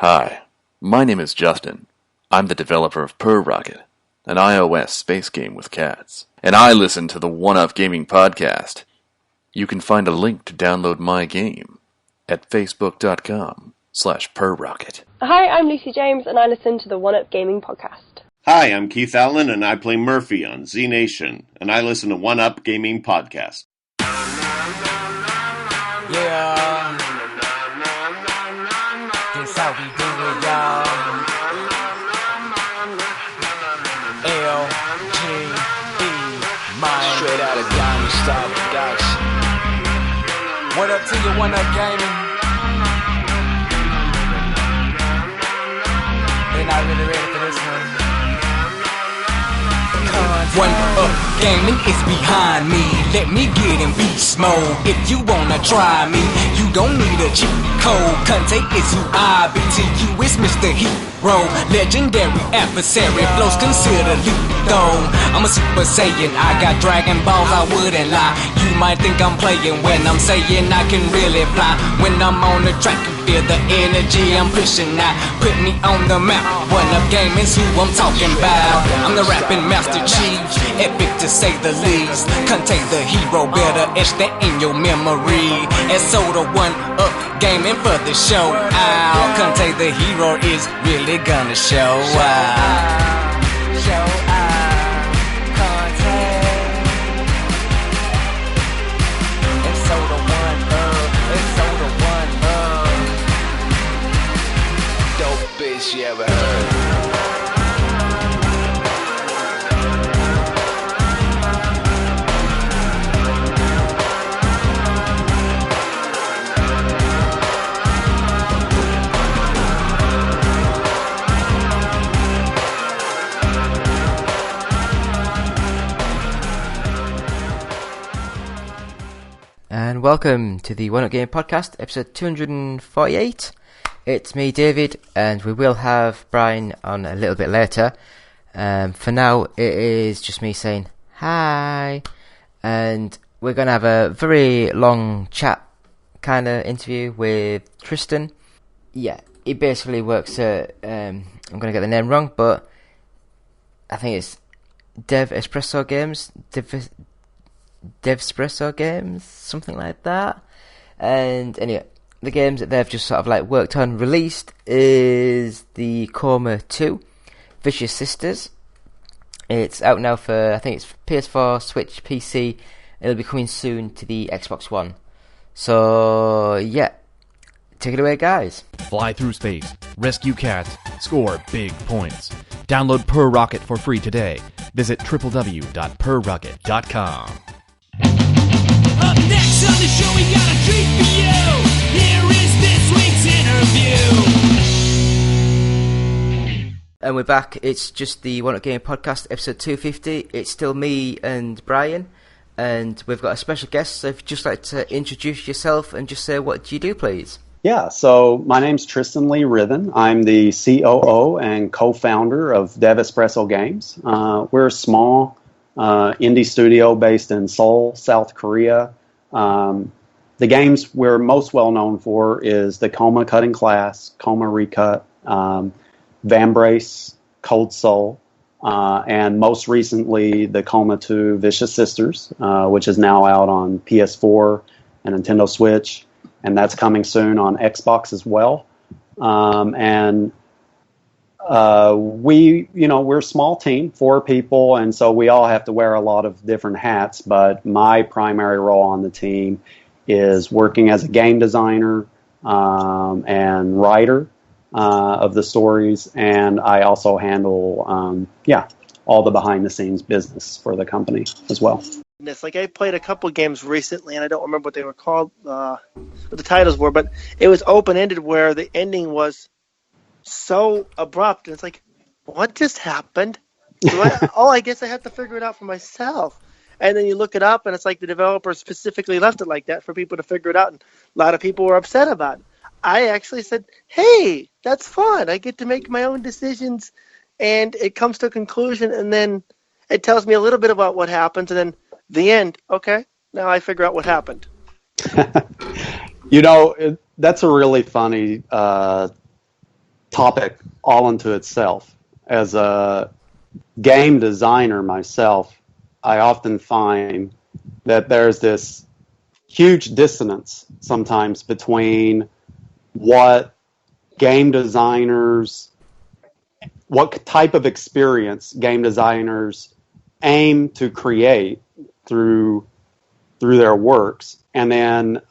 Hi, my name is Justin. I'm the developer of PurRocket, an iOS space game with cats. And I listen to the One-Up Gaming Podcast. You can find a link to download my game at facebook.com/PurRocket. Hi, I'm Lucy James, and I listen to the One-Up Gaming Podcast. Hi, I'm Keith Allen, and I play Murphy on Z Nation, and I listen to One-Up Gaming Podcast. Yeah, this how we do it, y'all. L-G-E, mine. Straight out of Diamond Star Production. What up to you, One-Up Gaming? They're not really ready for this one. One-Up Gaming is behind me. Let me get in beast mode. If you wanna try me, you don't need a cheat code. Conte is who I be. To you is Mr. Hero. Legendary adversary. Flows considered lethal. I'm a Super Saiyan. I got Dragon Balls, I wouldn't lie. You might think I'm playing when I'm saying I can really fly. When I'm on the track, you feel the energy I'm pushing out. Put me on the map. One-Up Gaming's who I'm talking about. I'm the rapping Master Chief. Epic to say the least. Contain the hero, better etch that in your memory. And so the One-Up Gaming for the show out. Contain the hero is really gonna show out. Show out. Contain. And so the One-Up. And so the One-Up. Dope bitch you ever heard. And welcome to the One-Up Gaming Podcast, episode 248. It's me, David, and we will have Brian on a little bit later. For now, it is just me saying hi, and we're going to have a very long chat kind of interview with Tristan. Yeah, he basically works at, I'm going to get the name wrong, but I think it's Devespresso Games, Devespresso Games, something like that. And anyway, the games that they've just sort of like worked on, released, is the Coma 2, Vicious Sisters. It's out now for, I think it's PS4, Switch, PC. It'll be coming soon to the Xbox One. So yeah, take it away, guys. Fly through space, rescue cats, score big points. Download PurRocket for free today. Visit www.purrocket.com. Up next on the show, we got a treat for you. Here is this week's interview. And we're back. It's just the One-Up Gaming Podcast, episode 250. It's still me and Brian, and we've got a special guest. So if you'd just like to introduce yourself and just say what do you do, please. Yeah, so my name's Tristan Riven. I'm the COO and co-founder of Devespresso Games. We're a small indie studio based in Seoul, South Korea. The games we're most well known for is the Coma Cutting Class, Coma Recut, Vambrace, Cold Soul, and most recently the Coma 2 Vicious Sisters, which is now out on PS4 and Nintendo Switch, and that's coming soon on Xbox as well. We're a small team, 4 people, and so we all have to wear a lot of different hats, but my primary role on the team is working as a game designer and writer of the stories, and I also handle, all the behind-the-scenes business for the company as well. Like, I played a couple games recently, and I don't remember what they were called, what the titles were, but it was open-ended where the ending was so abrupt, and it's like, what just happened? I guess I have to figure it out for myself. And then you look it up, and it's like the developer specifically left it like that for people to figure it out, and a lot of people were upset about it. I actually said, hey, that's fun. I get to make my own decisions, and it comes to a conclusion, and then it tells me a little bit about what happens, and then the end. Okay, now I figure out what happened. That's a really funny topic all unto itself. As a game designer myself, I often find that there's this huge dissonance sometimes between what game designers, what type of experience game designers aim to create through their works, and then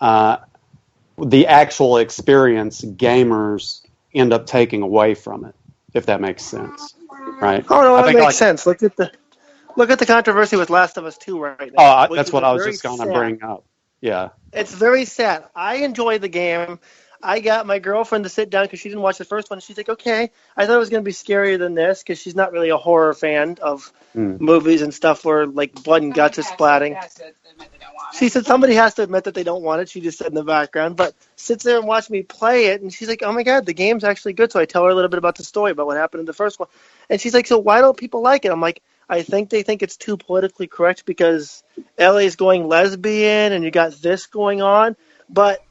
the actual experience gamers end up taking away from it, if that makes sense, right? Oh no, that makes sense. Look at the controversy with Last of Us 2 right now. Oh, that's what I was just going to bring up. Yeah. It's very sad. I enjoy the game. I got my girlfriend to sit down because she didn't watch the first one. She's like, okay. I thought it was going to be scarier than this because she's not really a horror fan of movies and stuff where like blood and guts is splatting. She said somebody has to admit that they don't want it. She just said in the background, but sits there and watches me play it, and she's like, oh my God, the game's actually good. So I tell her a little bit about the story, about what happened in the first one. And she's like, so why don't people like it? I'm like, I think they think it's too politically correct because Ellie's going lesbian and you got this going on, but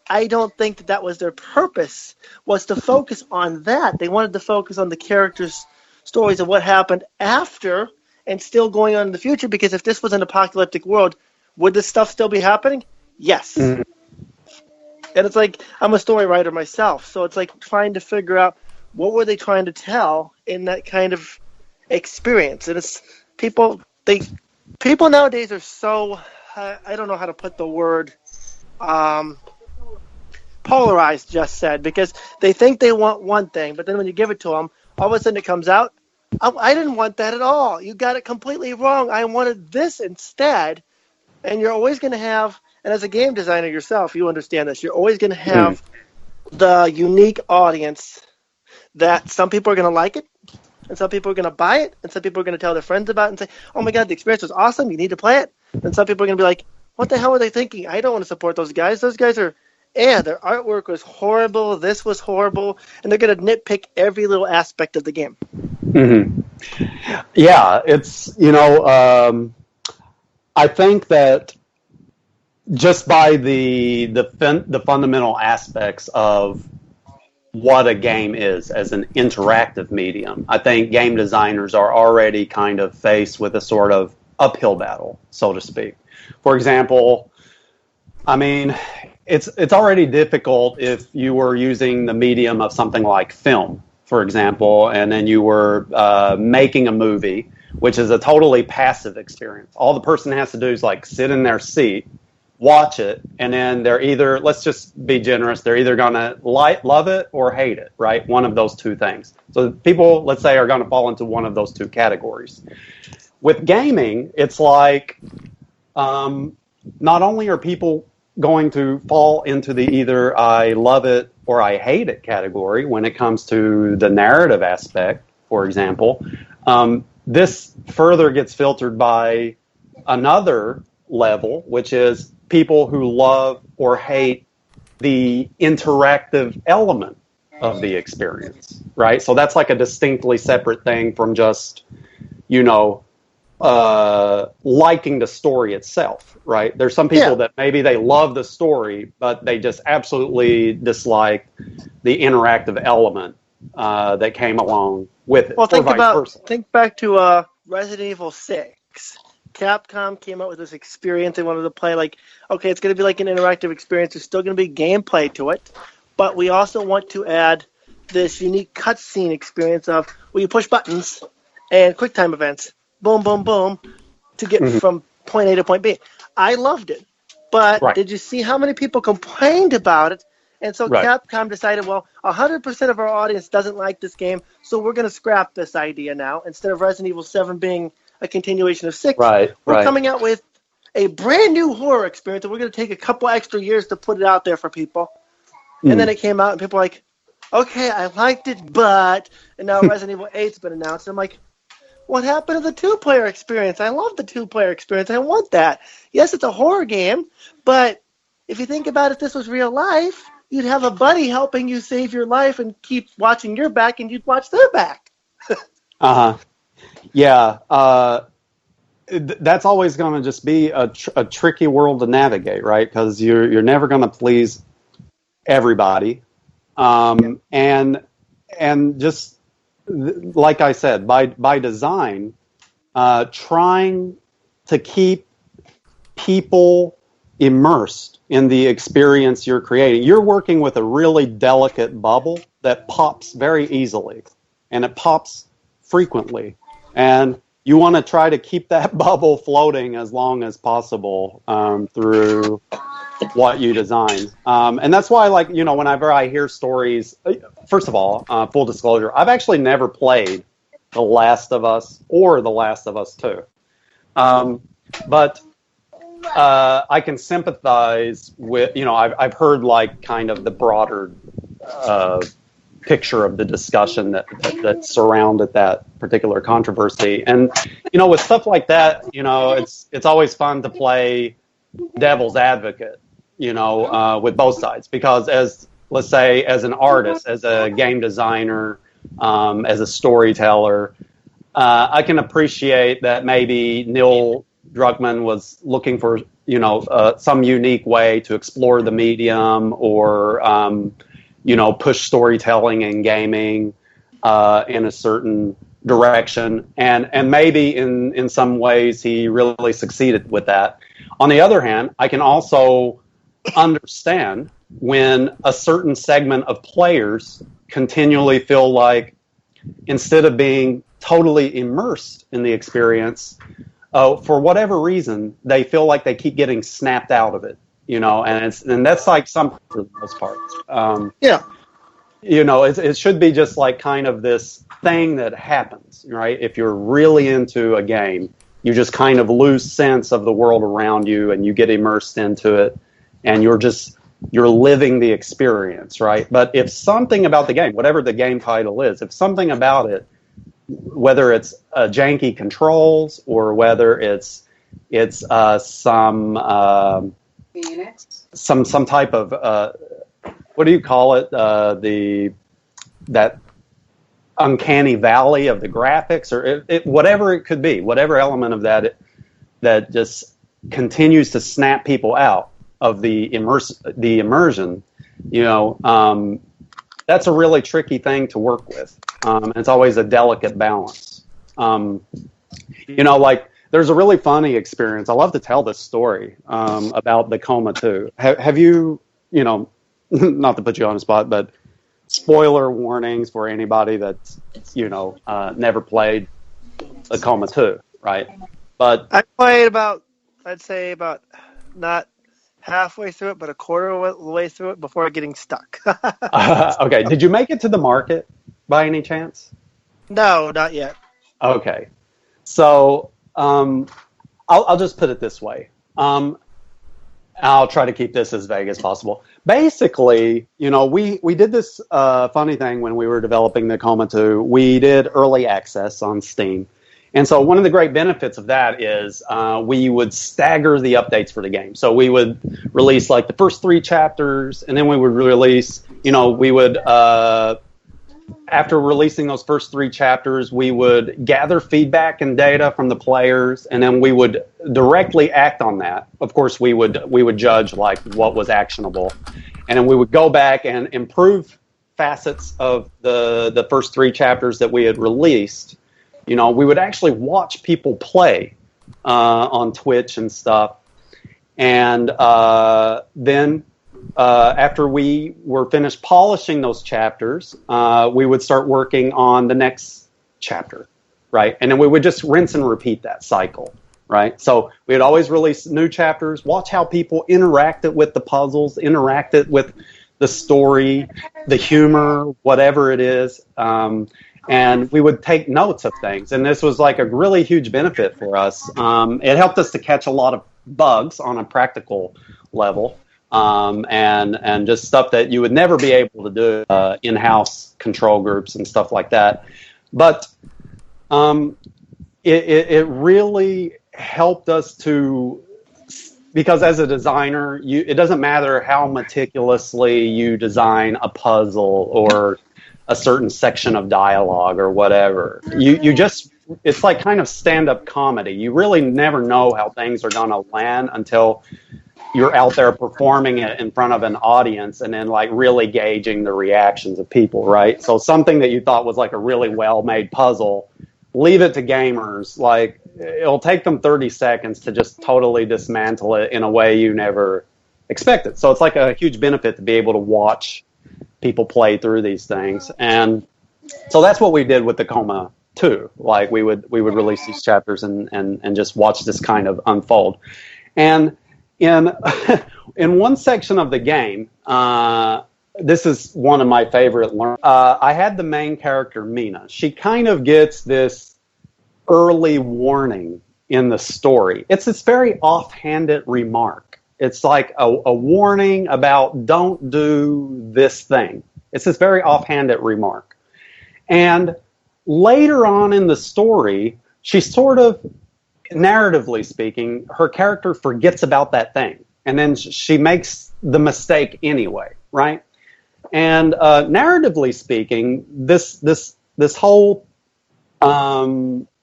I don't think that was their purpose, was to focus on that. They wanted to focus on the characters' stories of what happened after and still going on in the future, because if this was an apocalyptic world, would this stuff still be happening? Yes. And it's like, I'm a story writer myself, so it's like trying to figure out what were they trying to tell in that kind of experience. And it's people nowadays are so, I don't know how to put the word, polarized, just said, because they think they want one thing, but then when you give it to them, all of a sudden it comes out, I didn't want that at all. You got it completely wrong. I wanted this instead. And you're always going to have, and as a game designer yourself, you understand this, you're always going to have the unique audience that some people are going to like it, and some people are going to buy it, and some people are going to tell their friends about it and say, oh my God, the experience was awesome, you need to play it. And some people are going to be like, what the hell are they thinking? I don't want to support those guys. Those guys are, their artwork was horrible, this was horrible, and they're going to nitpick every little aspect of the game. Yeah, it's, I think that just by the fundamental aspects of what a game is as an interactive medium, I think game designers are already kind of faced with a sort of uphill battle, so to speak. For example, I mean, it's already difficult if you were using the medium of something like film, for example, and then you were making a movie, which is a totally passive experience. All the person has to do is like sit in their seat, watch it, and then they're either, let's just be generous, they're either going to love it or hate it, right? One of those two things. So people, let's say, are going to fall into one of those two categories. With gaming, it's like not only are people going to fall into the either I love it or I hate it category when it comes to the narrative aspect, for example, this further gets filtered by another level, which is people who love or hate the interactive element of the experience, right? So that's like a distinctly separate thing from just, liking the story itself, right? There's some people that maybe they love the story, but they just absolutely dislike the interactive element that came along with it. Well, think back to Resident Evil 6. Capcom came out with this experience. They wanted to play like, okay, it's going to be like an interactive experience. There's still going to be gameplay to it, but we also want to add this unique cutscene experience of where you push buttons and QuickTime events, boom, boom, boom, to get from point A to point B. I loved it, but did you see how many people complained about it? And so Capcom decided, well, 100% of our audience doesn't like this game, so we're going to scrap this idea now. Instead of Resident Evil 7 being a continuation of 6, we're coming out with a brand new horror experience, and we're going to take a couple extra years to put it out there for people. And then it came out, and people were like, okay, I liked it, but... And now Resident Evil 8's been announced. I'm like, what happened to the two-player experience? I love the two-player experience. I want that. Yes, it's a horror game, but if you think about it, if this was real life, you'd have a buddy helping you save your life and keep watching your back, and you'd watch their back. Yeah. That's always going to just be a tricky world to navigate, right? Because you're never going to please everybody. And and just like I said, by design, trying to keep people immersed in the experience you're creating. You're working with a really delicate bubble that pops very easily, and it pops frequently. And you want to try to keep that bubble floating as long as possible through what you design. And that's why, like, whenever I hear stories, first of all, full disclosure, I've actually never played The Last of Us or The Last of Us 2. But I can sympathize with, I've heard like kind of the broader picture of the discussion that surrounded that particular controversy. And, with stuff like that, it's always fun to play devil's advocate, with both sides. Because let's say, as an artist, as a game designer, as a storyteller, I can appreciate that maybe Neil Druckmann was looking for, some unique way to explore the medium or, push storytelling and gaming in a certain direction. And maybe in some ways he really succeeded with that. On the other hand, I can also understand when a certain segment of players continually feel like, instead of being totally immersed in the experience, for whatever reason, they feel like they keep getting snapped out of it, and that's like some for the most part. It should be just like kind of this thing that happens, right? If you're really into a game, you just kind of lose sense of the world around you and you get immersed into it, and you're living the experience, right? But if something about the game, whatever the game title is, if something about it, whether it's janky controls or whether it's some type of what do you call it, that uncanny valley of the graphics, or whatever it could be, whatever element of that just continues to snap people out of the immersion, that's a really tricky thing to work with. It's always a delicate balance. Like, there's a really funny experience. I love to tell this story about the Coma 2. Have you, not to put you on the spot, but spoiler warnings for anybody that's, never played the Coma 2, right? But I played about not halfway through it, but a quarter of the way through it before getting stuck. Okay. Did you make it to the market by any chance? No, not yet. Okay. So I'll just put it this way. I'll try to keep this as vague as possible. Basically, we did this funny thing when we were developing the Coma 2. We did early access on Steam. And so one of the great benefits of that is we would stagger the updates for the game. So we would release like the first 3 chapters, and then we would release, after releasing those first 3 chapters, we would gather feedback and data from the players, and then we would directly act on that. Of course, we would judge like what was actionable, and then we would go back and improve facets of the first 3 chapters that we had released. We would actually watch people play on Twitch and stuff, and then after we were finished polishing those chapters, we would start working on the next chapter, right? And then we would just rinse and repeat that cycle, right? So we'd always release new chapters, watch how people interacted with the puzzles, interacted with the story, the humor, whatever it is, and we would take notes of things. And this was like a really huge benefit for us. It helped us to catch a lot of bugs on a practical level. And just stuff that you would never be able to do in-house control groups and stuff like that. But it really helped us because as a designer, it doesn't matter how meticulously you design a puzzle or a certain section of dialogue or whatever. It's like kind of stand-up comedy. You really never know how things are going to land until you're out there performing it in front of an audience and then like really gauging the reactions of people, right? So something that you thought was like a really well-made puzzle, leave it to gamers. Like, it'll take them 30 seconds to just totally dismantle it in a way you never expected. So it's like a huge benefit to be able to watch people play through these things. And so that's what we did with the Coma 2. Like, we would release these chapters and just watch this kind of unfold. And in one section of the game, this is one of my favorite I had the main character, Mina. She kind of gets this early warning in the story. It's this very offhanded remark. It's like a warning about don't do this thing. It's this very offhanded remark. And later on in the story, she sort of, narratively speaking, her character forgets about that thing. And then she makes the mistake anyway, right? And narratively speaking, this whole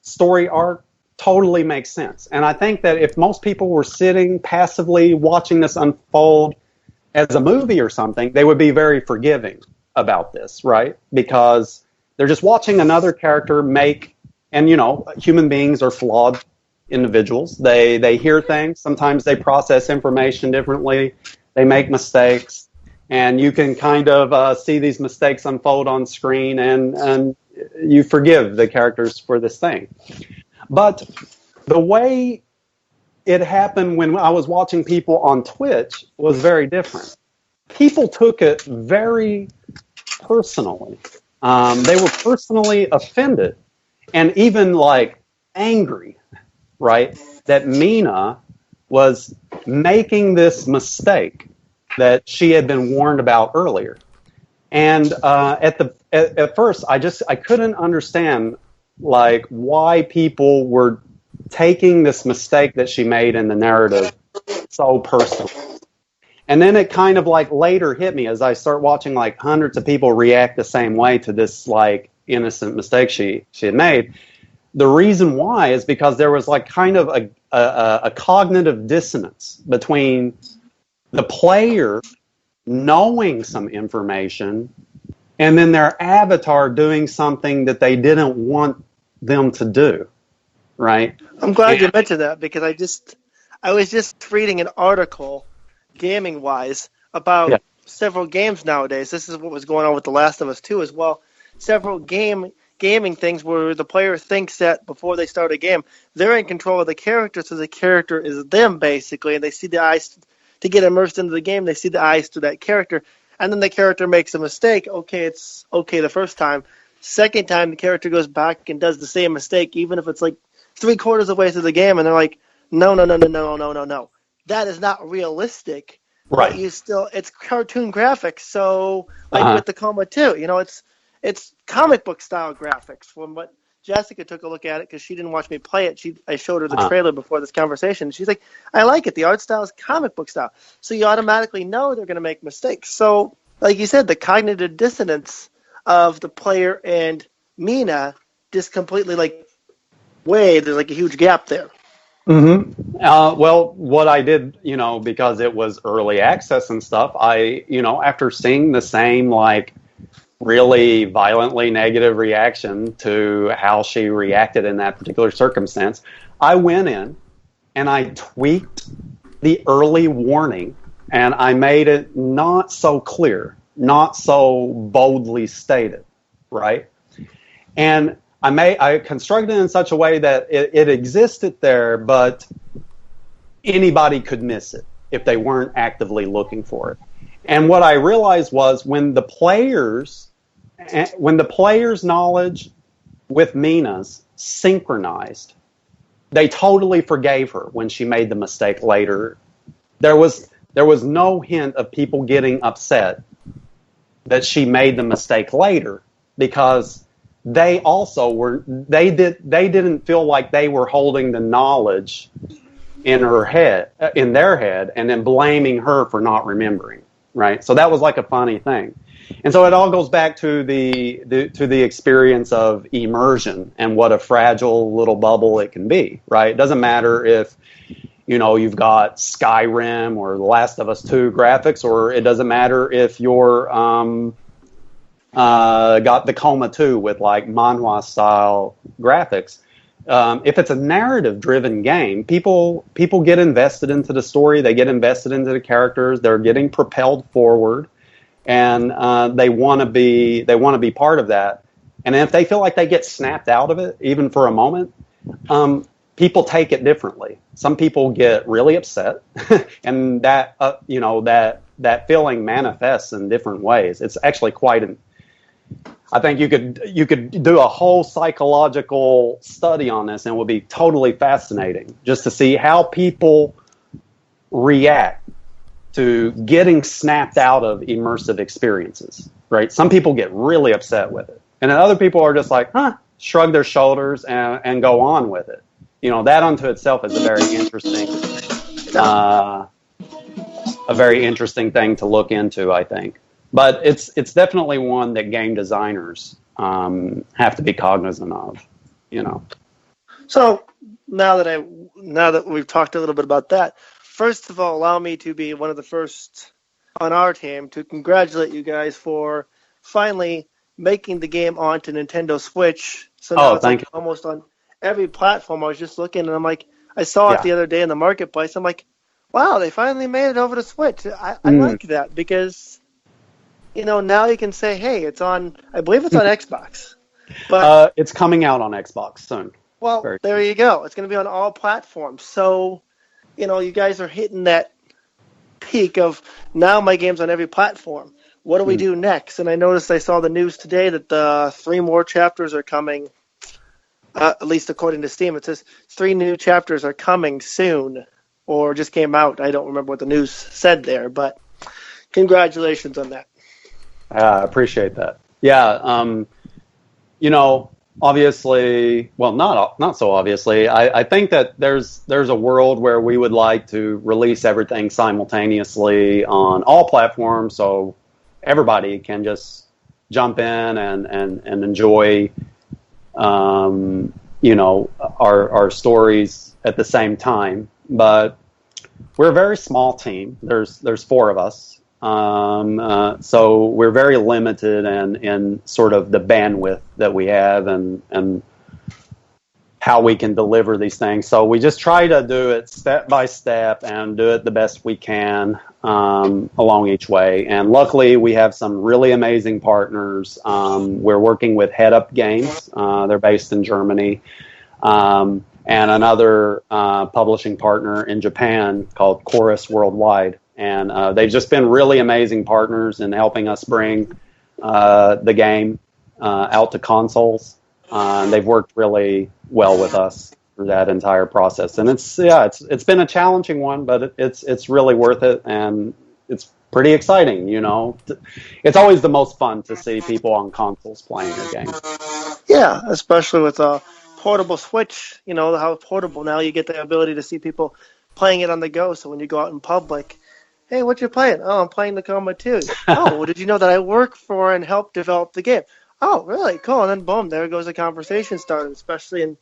story arc totally makes sense. And I think that if most people were sitting passively watching this unfold as a movie or something, they would be very forgiving about this, right? Because they're just watching another character make, and you know, human beings are flawed individuals. They hear things. Sometimes they process information differently. They make mistakes. And you can kind of see these mistakes unfold on screen, and you forgive the characters for this thing. But the way it happened when I was watching people on Twitch was very different. People took it very personally. They were personally offended and even like angry, right, that Mina was making this mistake that she had been warned about earlier. And at first, I couldn't understand like why people were taking this mistake that she made in the narrative so personally. And then it kind of like later hit me as I start watching like hundreds of people react the same way to this like innocent mistake she had made. The reason why is because there was like kind of a cognitive dissonance between the player knowing some information and then their avatar doing something that they didn't want them to do, right? I'm glad you mentioned that, because I was just reading an article, gaming-wise, about several games nowadays. This is what was going on with The Last of Us 2 as well. Several gaming things where the player thinks that before they start a game, they're in control of the character, so the character is them, basically, and they see the eyes to get immersed into the game. They see the eyes to that character, and then the character makes a mistake. Okay, it's okay the first time. Second time, the character goes back and does the same mistake, even if it's like 3/4 of the way through the game, and they're like, no. That is not realistic. Right. But it's cartoon graphics, so like with the Coma 2, you know, it's comic book style graphics. From what Jessica took a look at it, because she didn't watch me play it. I showed her the trailer before this conversation. She's like, I like it. The art style is comic book style. So you automatically know they're going to make mistakes. So, like you said, the cognitive dissonance of the player and Mina just completely there's like a huge gap there. Mm-hmm. Well, what I did, you know, because it was early access and stuff, after seeing the same like really violently negative reaction to how she reacted in that particular circumstance, I went in and I tweaked the early warning and I made it not so clear, not so boldly stated, right? And I constructed it in such a way that it existed there, but anybody could miss it if they weren't actively looking for it. And what I realized was when the players' knowledge with Mina's synchronized, they totally forgave her when she made the mistake later. There was no hint of people getting upset that she made the mistake later, because they also they didn't feel like they were holding the knowledge in their head, and then blaming her for not remembering, right? So that was like a funny thing. And so it all goes back to the experience of immersion and what a fragile little bubble it can be, right? It doesn't matter if you've got Skyrim or The Last of Us 2 graphics, or it doesn't matter if you're got the Coma 2 with like manhwa style graphics. If it's a narrative-driven game, people get invested into the story. They get invested into the characters. They're getting propelled forward, and they want to be part of that. And if they feel like they get snapped out of it, even for a moment, people take it differently. Some people get really upset, and that that feeling manifests in different ways. It's actually I think you could do a whole psychological study on this, and it would be totally fascinating just to see how people react to getting snapped out of immersive experiences. Right? Some people get really upset with it, and then other people are just like, shrug their shoulders and go on with it. That unto itself is a very interesting thing to look into, I think. But it's definitely one that game designers have to be cognizant of, So now that we've talked a little bit about that, first of all, allow me to be one of the first on our team to congratulate you guys for finally making the game onto Nintendo Switch. So now it's like almost on every platform. I was just looking, and I'm like, I saw it the other day in the marketplace. I'm like, wow, they finally made it over to Switch. I like that because, now you can say, hey, it's on, I believe it's on Xbox. But it's coming out on Xbox soon. Well, there you go. It's going to be on all platforms. So, you guys are hitting that peak of now my game's on every platform. What do we do next? And I noticed I saw the news today that the 3 more chapters are coming. At least according to Steam, it says 3 new chapters are coming soon, or just came out. I don't remember what the news said there, but congratulations on that. I appreciate that. Yeah, obviously, well, not so obviously. I think that there's a world where we would like to release everything simultaneously on all platforms, so everybody can just jump in and enjoy our stories at the same time. But we're a very small team. There's 4 of us. So we're very limited in sort of the bandwidth that we have and how we can deliver these things. So we just try to do it step by step and do it the best we can along each way. And luckily, we have some really amazing partners. We're working with Head Up Games. They're based in Germany. And another publishing partner in Japan called Chorus Worldwide. And they've just been really amazing partners in helping us bring the game out to consoles. They've worked really well with us through that entire process. And it's been a challenging one, but it's really worth it, and it's pretty exciting. It's always the most fun to see people on consoles playing a game. Yeah, especially with a portable Switch. How portable now, you get the ability to see people playing it on the go. So when you go out in public, hey, what you playing? Oh, I'm playing the Coma 2. Oh, well, did you know that I work for and help develop the game? Oh, really? Cool. And then, boom, there goes a conversation started, especially in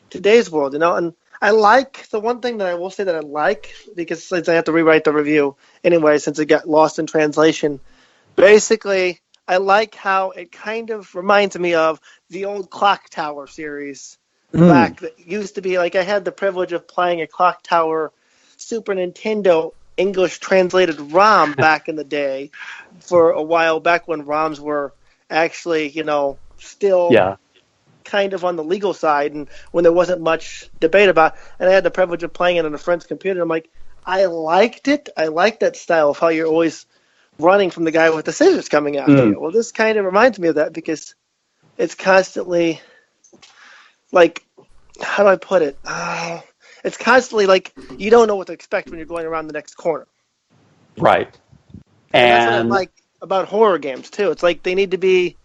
today's world, And I like, the one thing that I will say that I like, because since I have to rewrite the review anyway, since it got lost in translation, basically, I like how it kind of reminds me of the old Clock Tower series back that used to be, like, I had the privilege of playing a Clock Tower Super Nintendo English translated ROM back in the day for a while back when ROMs were actually, still kind of on the legal side and when there wasn't much debate about it. And I had the privilege of playing it on a friend's computer. I'm like, I liked it. I like that style of how you're always running from the guy with the scissors coming after you. Well, this kind of reminds me of that because it's constantly like, how do I put it? It's constantly like you don't know what to expect when you're going around the next corner. Right. And that's what I like about horror games, too. It's like they need to be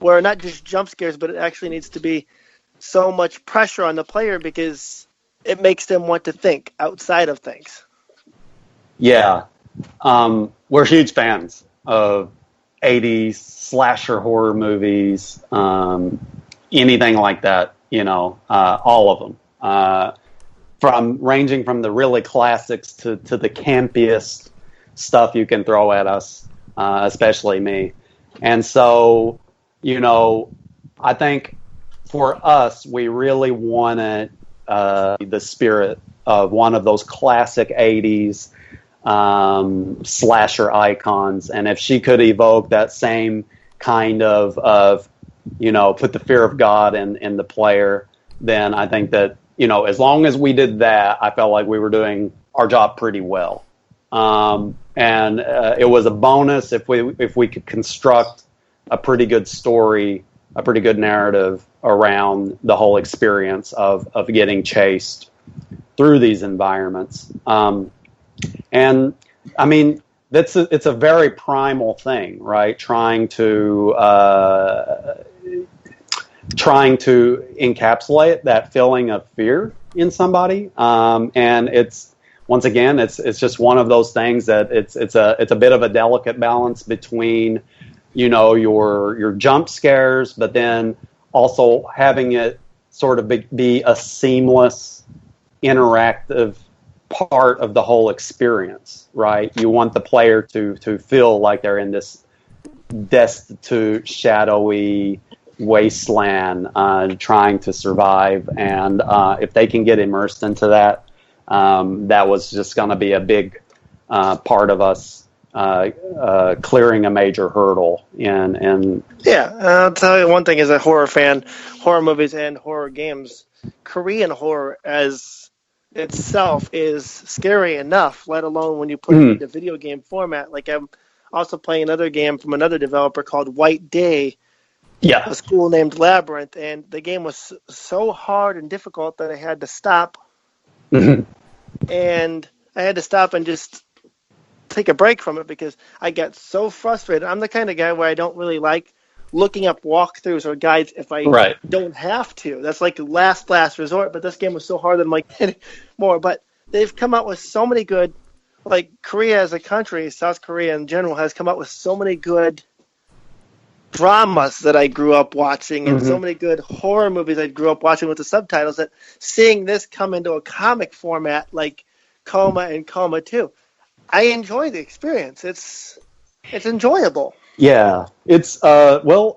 where not just jump scares, but it actually needs to be so much pressure on the player because it makes them want to think outside of things. Yeah. We're huge fans of 80s slasher horror movies, anything like that, all of them. ranging from the really classics to the campiest stuff you can throw at us, especially me. And so, I think for us, we really wanted the spirit of one of those classic 80s slasher icons. And if she could evoke that same kind of put the fear of God in the player, then I think that, as long as we did that, I felt like we were doing our job pretty well. And it was a bonus if we could construct a pretty good story, a pretty good narrative around the whole experience of getting chased through these environments. And I mean, it's a very primal thing, right? Trying to encapsulate that feeling of fear in somebody. And it's just one of those things that it's a bit of a delicate balance between, your jump scares, but then also having it sort of be a seamless, interactive part of the whole experience, right? You want the player to feel like they're in this destitute, shadowy wasteland, trying to survive. And if they can get immersed into that, that was just going to be a big part of us clearing a major hurdle. And I'll tell you one thing as a horror fan, horror movies and horror games, Korean horror as itself is scary enough, let alone when you put it in the video game format. Like, I'm also playing another game from another developer called White Day, a school named Labyrinth, and the game was so hard and difficult that I had to stop. And I had to stop and just take a break from it because I got so frustrated. I'm the kind of guy where I don't really like looking up walkthroughs or guides if I don't have to. That's like last resort, but this game was so hard that I'm like, more. But they've come out with so many good, like Korea as a country, South Korea in general, has come out with so many good dramas that I grew up watching and so many good horror movies I grew up watching with the subtitles, that seeing this come into a comic format like Coma and Coma 2, I enjoy the experience. It's enjoyable. Yeah, it's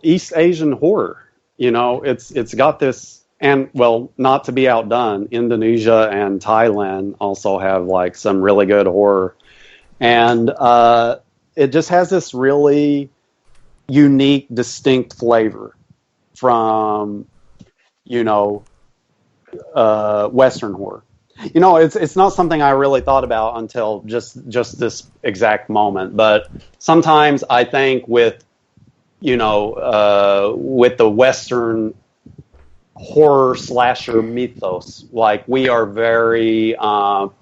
East Asian horror. It's got this, and not to be outdone, Indonesia and Thailand also have like some really good horror, and it just has this really unique, distinct flavor from Western horror. It's not something I really thought about until just this exact moment. But sometimes I think with the Western horror slasher mythos, like we are very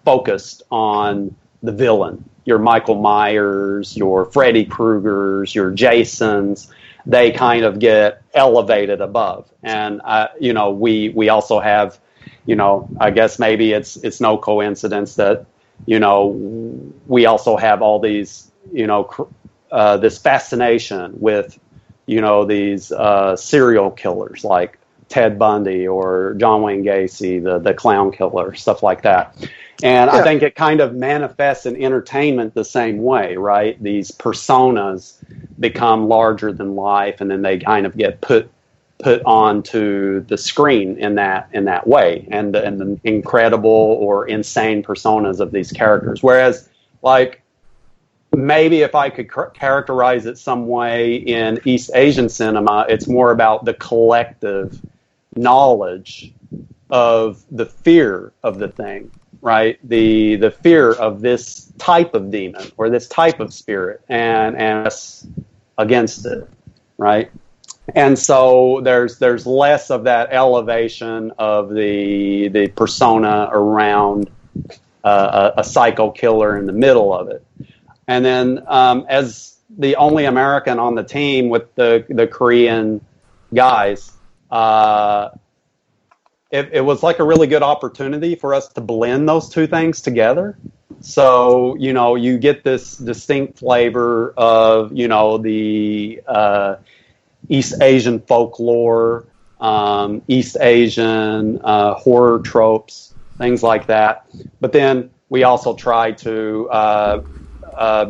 focused on the villain. Your Michael Myers, your Freddy Kruegers, your Jasons, they kind of get elevated above. And we also have, I guess maybe it's no coincidence that, we also have all these, this fascination with, these serial killers like Ted Bundy or John Wayne Gacy, the clown killer, stuff like that. And I think it kind of manifests in entertainment the same way, right? These personas become larger than life, and then they kind of get put onto the screen in that way, and the incredible or insane personas of these characters. Whereas, like, maybe if I could characterize it some way in East Asian cinema, it's more about the collective knowledge of the fear of the thing, right? The fear of this type of demon or this type of spirit, and us against it, right? And so there's less of that elevation of the persona around a psycho killer in the middle of it. And then as the only American on the team with the Korean guys, it was like a really good opportunity for us to blend those two things together. So, you get this distinct flavor of, the East Asian folklore, East Asian horror tropes, things like that. But then we also try to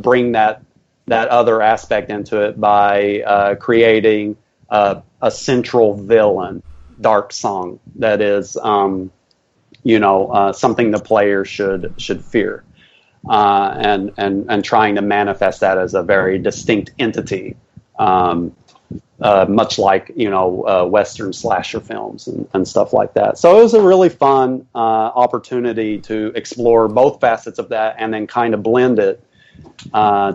bring that other aspect into it by creating a central villain, Dark Song, that is, something the player should fear, and trying to manifest that as a very distinct entity, much like Western slasher films and stuff like that. So it was a really fun opportunity to explore both facets of that and then kind of blend it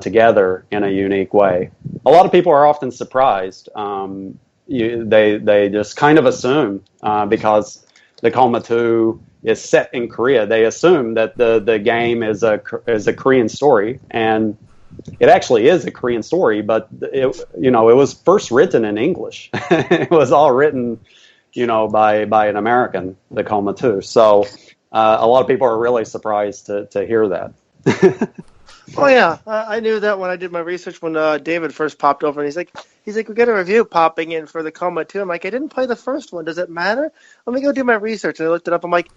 together in a unique way. A lot of people are often surprised. They just kind of assume, because the Coma 2 is set in Korea, they assume that the game is a Korean story, and it actually is a Korean story, but it was first written in English. It was all written, by an American, the Coma 2. So a lot of people are really surprised to hear that. Oh yeah, I knew that when I did my research when David first popped over, and he's like, we got a review popping in for the Coma 2. I'm like, I didn't play the first one. Does it matter? Let me go do my research. And I looked it up. I'm like,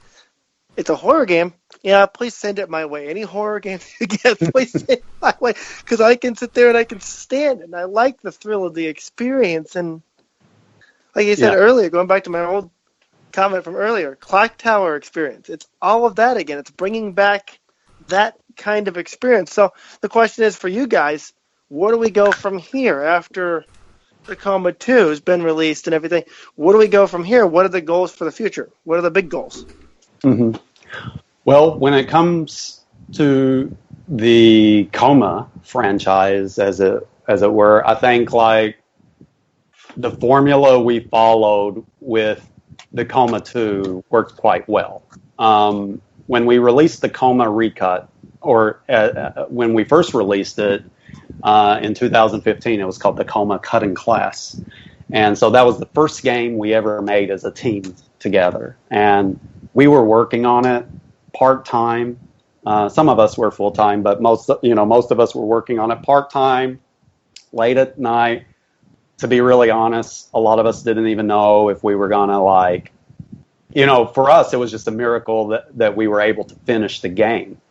it's a horror game. Yeah, please send it my way. Any horror game you get, please send it my way, because I can sit there and I can stand it. And I like the thrill of the experience. And like you said earlier, going back to my old comment from earlier, Clock Tower experience. It's all of that again. It's bringing back that kind of experience. So the question is for you guys, where do we go from here after the Coma 2 has been released and everything? Where do we go from here? What are the goals for the future? What are the big goals? Mm-hmm. Well, when it comes to the Coma franchise, as it were, I think like the formula we followed with the Coma 2 worked quite well. When we released the Coma Recut, or when we first released it in 2015, it was called the Coma Cutting Class. And so that was the first game we ever made as a team together. And we were working on it part-time. Some of us were full-time, but most of us were working on it part-time, late at night. To be really honest, a lot of us didn't even know if we were going to for us, it was just a miracle that we were able to finish the game.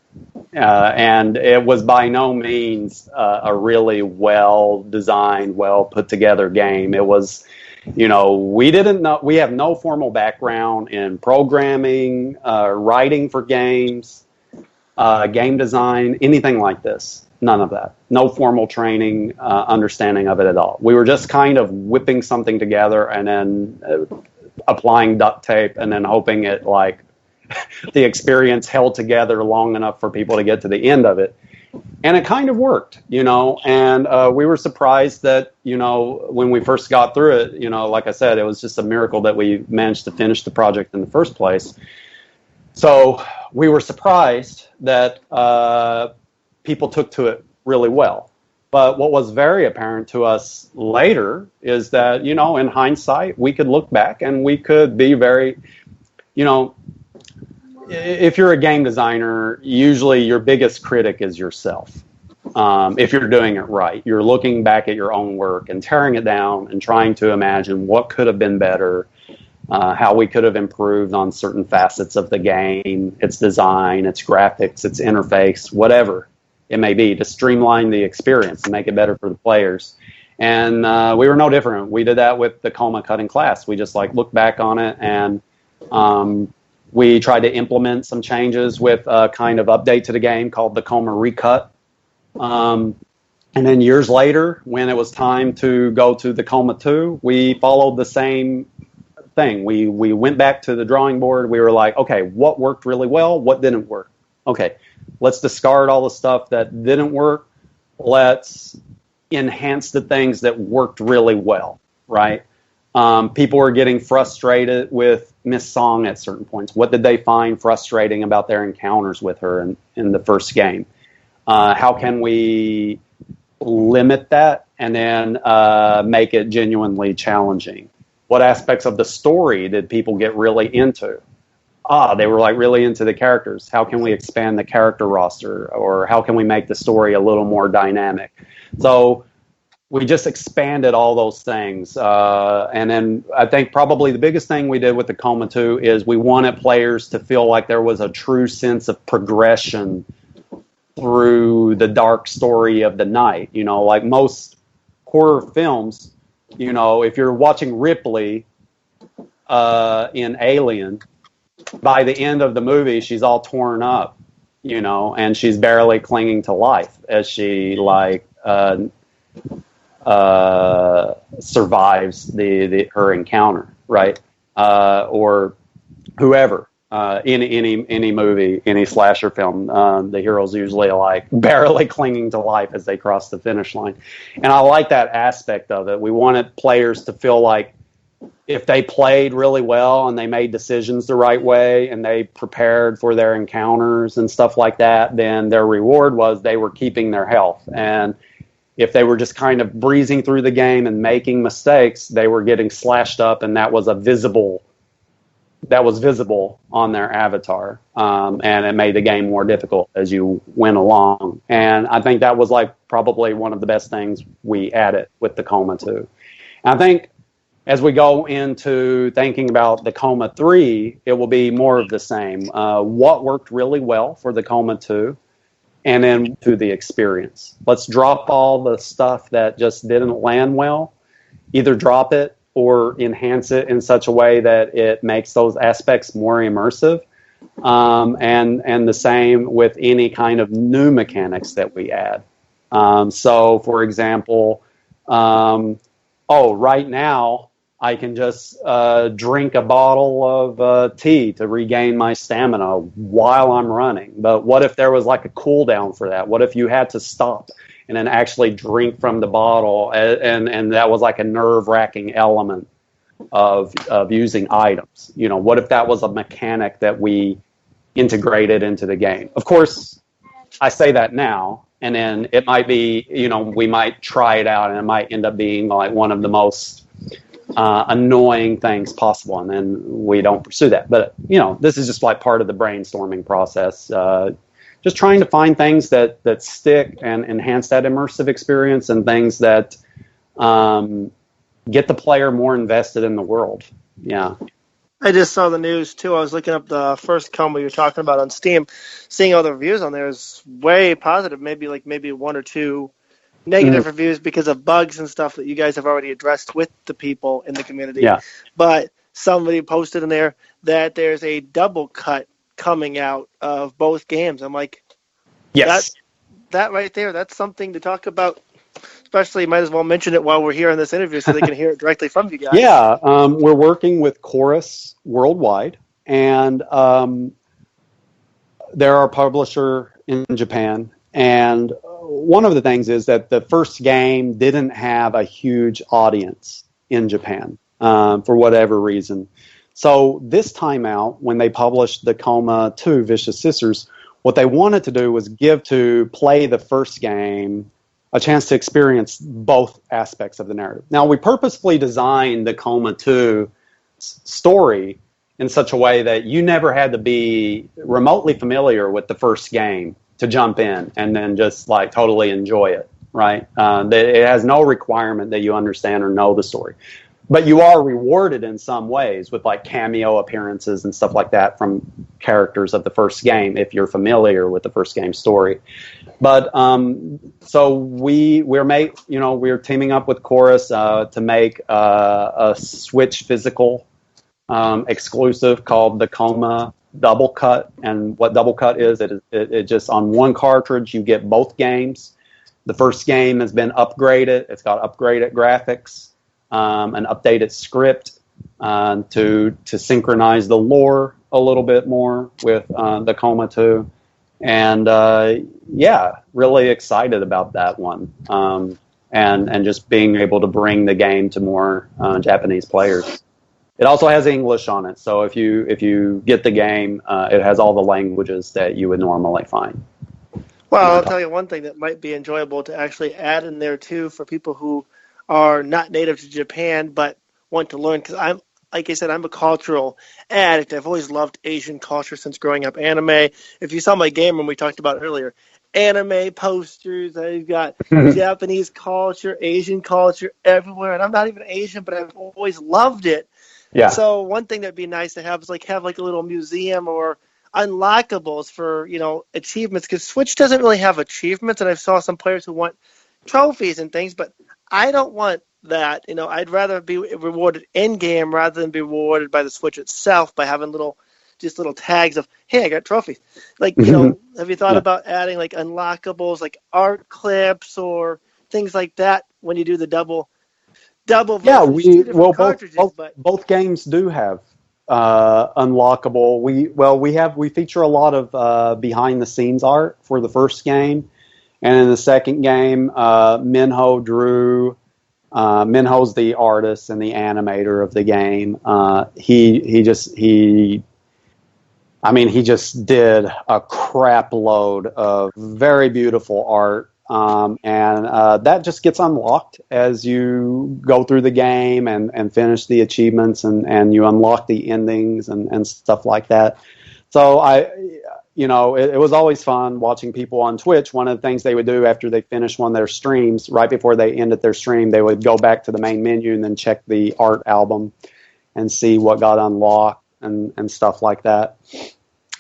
And it was by no means a really well-designed, well-put-together game. It was, we didn't know, we have no formal background in programming, writing for games, game design, anything like this. None of that. No formal training, understanding of it at all. We were just kind of whipping something together and then applying duct tape and then hoping it the experience held together long enough for people to get to the end of it. And it kind of worked, and we were surprised that, when we first got through it, like I said, it was just a miracle that we managed to finish the project in the first place. So we were surprised that people took to it really well. But what was very apparent to us later is that, in hindsight, we could look back and we could be very, if you're a game designer, usually your biggest critic is yourself. If you're doing it right, you're looking back at your own work and tearing it down and trying to imagine what could have been better, how we could have improved on certain facets of the game, its design, its graphics, its interface, whatever it may be, to streamline the experience and make it better for the players. And we were no different. We did that with the Coma Cutting Class. We just looked back on it and we tried to implement some changes with a kind of update to the game called the Coma Recut. And then years later, when it was time to go to the Coma 2, we followed the same thing. We went back to the drawing board. We were like, okay, what worked really well? What didn't work? Okay, let's discard all the stuff that didn't work. Let's enhance the things that worked really well, right? People were getting frustrated with Miss Song at certain points. What did they find frustrating about their encounters with her in the first game? How can we limit that and then make it genuinely challenging? What aspects of the story did people get really into? They were really into the characters. How can we expand the character roster? Or how can we make the story a little more dynamic? So we just expanded all those things. And then I think probably the biggest thing we did with the Coma 2 is we wanted players to feel like there was a true sense of progression through the dark story of the night. You know, like most horror films, you know, if you're watching Ripley in Alien, by the end of the movie, she's all torn up, you know, and she's barely clinging to life as she, like, survives her encounter, right? Or whoever. Any movie, any slasher film, the hero's usually like barely clinging to life as they cross the finish line. And I like that aspect of it. We wanted players to feel like if they played really well and they made decisions the right way and they prepared for their encounters and stuff like that, then their reward was they were keeping their health. And if they were just kind of breezing through the game and making mistakes, they were getting slashed up, and that was visible on their avatar, and it made the game more difficult as you went along. And I think that was like probably one of the best things we added with the Coma 2. And I think as we go into thinking about the Coma 3, it will be more of the same. What worked really well for the Coma 2, and then to the experience. Let's drop all the stuff that just didn't land well. Either drop it or enhance it in such a way that it makes those aspects more immersive. And the same with any kind of new mechanics that we add. So, for example, right now I can just drink a bottle of tea to regain my stamina while I'm running. But what if there was like a cooldown for that? What if you had to stop and then actually drink from the bottle, and that was like a nerve-wracking element of using items? You know, what if that was a mechanic that we integrated into the game? Of course, I say that now, and then it might be, you know, we might try it out, and it might end up being like one of the most annoying things possible, and then we don't pursue that. But, you know, this is just like part of the brainstorming process. Just trying to find things that stick and enhance that immersive experience, and things that get the player more invested in the world. Yeah. I just saw the news, too. I was looking up the first Coma you're talking about on Steam. Seeing all the reviews on there is way positive, maybe one or two negative reviews because of bugs and stuff that you guys have already addressed with the people in the community. Yeah. But somebody posted in there that there's a double cut coming out of both games. I'm like, yes, that right there, that's something to talk about. Especially, might as well mention it while we're here in this interview so they can hear it directly from you guys. Yeah, we're working with Chorus Worldwide, and they're our publisher in Japan. And one of the things is that the first game didn't have a huge audience in Japan for whatever reason. So this time out, when they published the Coma 2, Vicious Sisters, what they wanted to do was give to play the first game a chance to experience both aspects of the narrative. Now, we purposefully designed the Coma 2 story in such a way that you never had to be remotely familiar with the first game to jump in and then just like totally enjoy it, right? It has no requirement that you understand or know the story. But you are rewarded in some ways with like cameo appearances and stuff like that from characters of the first game if you're familiar with the first game story. But so we're teaming up with Chorus to make a Switch physical exclusive called the Coma Double Cut. And what Double Cut is, it just on one cartridge you get both games. The first game has been upgraded. It's got upgraded graphics. An updated script to synchronize the lore a little bit more with the Coma 2. And really excited about that one. And just being able to bring the game to more Japanese players. It also has English on it, so if you get the game, it has all the languages that you would normally find. Well, I'll tell you one thing that might be enjoyable to actually add in there, too, for people who are not native to Japan but want to learn, because like I said, I'm a cultural addict. I've always loved Asian culture since growing up anime. If you saw my game room we talked about earlier, anime posters. I've got Japanese culture, Asian culture everywhere. And I'm not even Asian, but I've always loved it. Yeah. And so one thing that'd be nice to have is have a little museum or unlockables for achievements, because Switch doesn't really have achievements, and I saw some players who want trophies and things, but I don't want that. I'd rather be rewarded in game rather than be rewarded by the Switch itself by having little tags of, hey, I got trophies. Have you thought about adding unlockables, like art clips or things like that when you do the double Yeah, versus two different cartridges? both games do have unlockable. We feature a lot of behind the scenes art for the first game, and in the second game, Minho's the artist and the animator of the game. He just did a crap load of very beautiful art. And that just gets unlocked as you go through the game and finish the achievements and you unlock the endings and stuff like that. So it was always fun watching people on Twitch. One of the things they would do after they finished one of their streams, right before they ended their stream, they would go back to the main menu and then check the art album and see what got unlocked and stuff like that.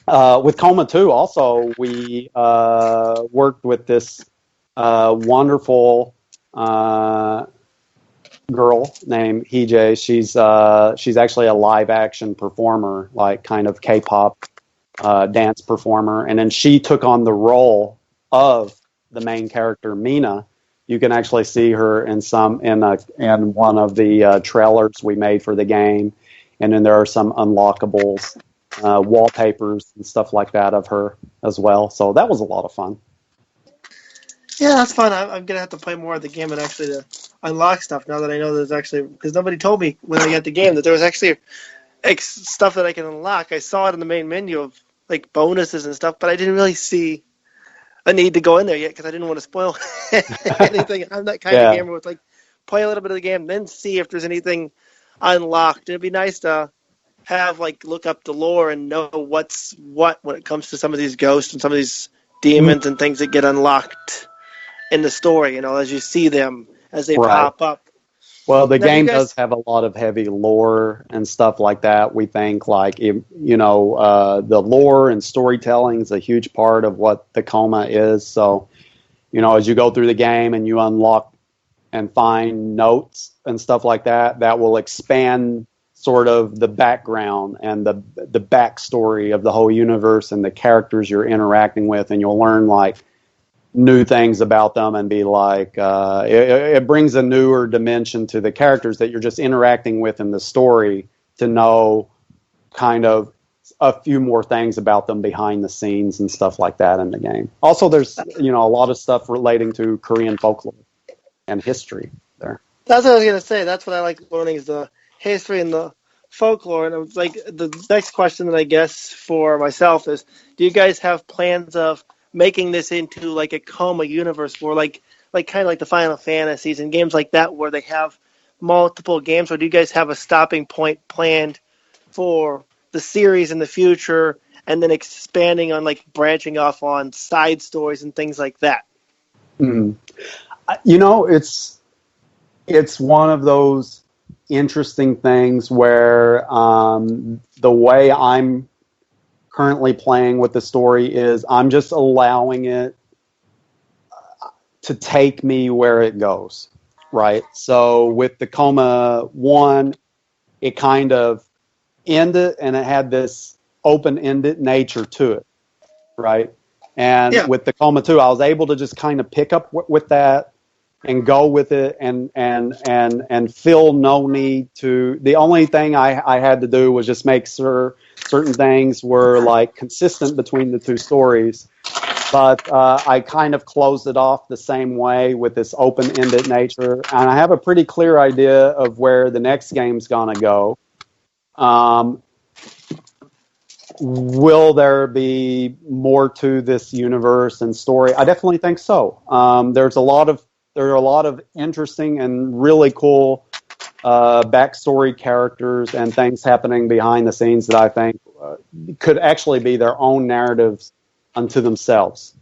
With Coma 2 also, we worked with this wonderful girl named Hijay. She's actually a live action performer, like kind of K-pop dance performer, and then she took on the role of the main character Mina. You can actually see her in one of the trailers we made for the game, and then there are some unlockables, wallpapers and stuff like that of her as well. So that was a lot of fun. Yeah, that's fun. I'm gonna have to play more of the game and actually to unlock stuff now that I know there's actually, because nobody told me when I got the game that there was actually stuff that I can unlock. I saw it in the main menu of bonuses and stuff, but I didn't really see a need to go in there yet because I didn't want to spoil anything. I'm that kind of gamer with play a little bit of the game, then see if there's anything unlocked. It'd be nice to have look up the lore and know what's what when it comes to some of these ghosts and some of these demons and things that get unlocked in the story, as you see them, as they pop up. Well, the game does have a lot of heavy lore and stuff like that. We think the lore and storytelling is a huge part of what the Coma is. So, as you go through the game and you unlock and find notes and stuff like that, that will expand sort of the background and the backstory of the whole universe and the characters you're interacting with, and you'll learn new things about them and be it brings a newer dimension to the characters that you're just interacting with in the story to know kind of a few more things about them behind the scenes and stuff like that in the game. Also, there's a lot of stuff relating to Korean folklore and history there. That's what I was going to say. That's what I like learning, is the history and the folklore. And it was the next question that I guess for myself is, do you guys have plans of making this into a Coma universe, where kind of like the Final Fantasies and games like that, where they have multiple games? Or do you guys have a stopping point planned for the series in the future, and then expanding on branching off on side stories and things like that? It's one of those interesting things where the way I'm currently playing with the story is I'm just allowing it to take me where it goes, right? So with the Coma 1, it kind of ended and it had this open-ended nature to it, right? And with the Coma 2, I was able to just kind of pick up with that and go with it and feel no need to. The only thing I had to do was just make sure certain things were consistent between the two stories. But I kind of closed it off the same way with this open-ended nature. And I have a pretty clear idea of where the next game's going to go. Will there be more to this universe and story? I definitely think so. There are a lot of interesting and really cool backstory characters and things happening behind the scenes that I think could actually be their own narratives unto themselves.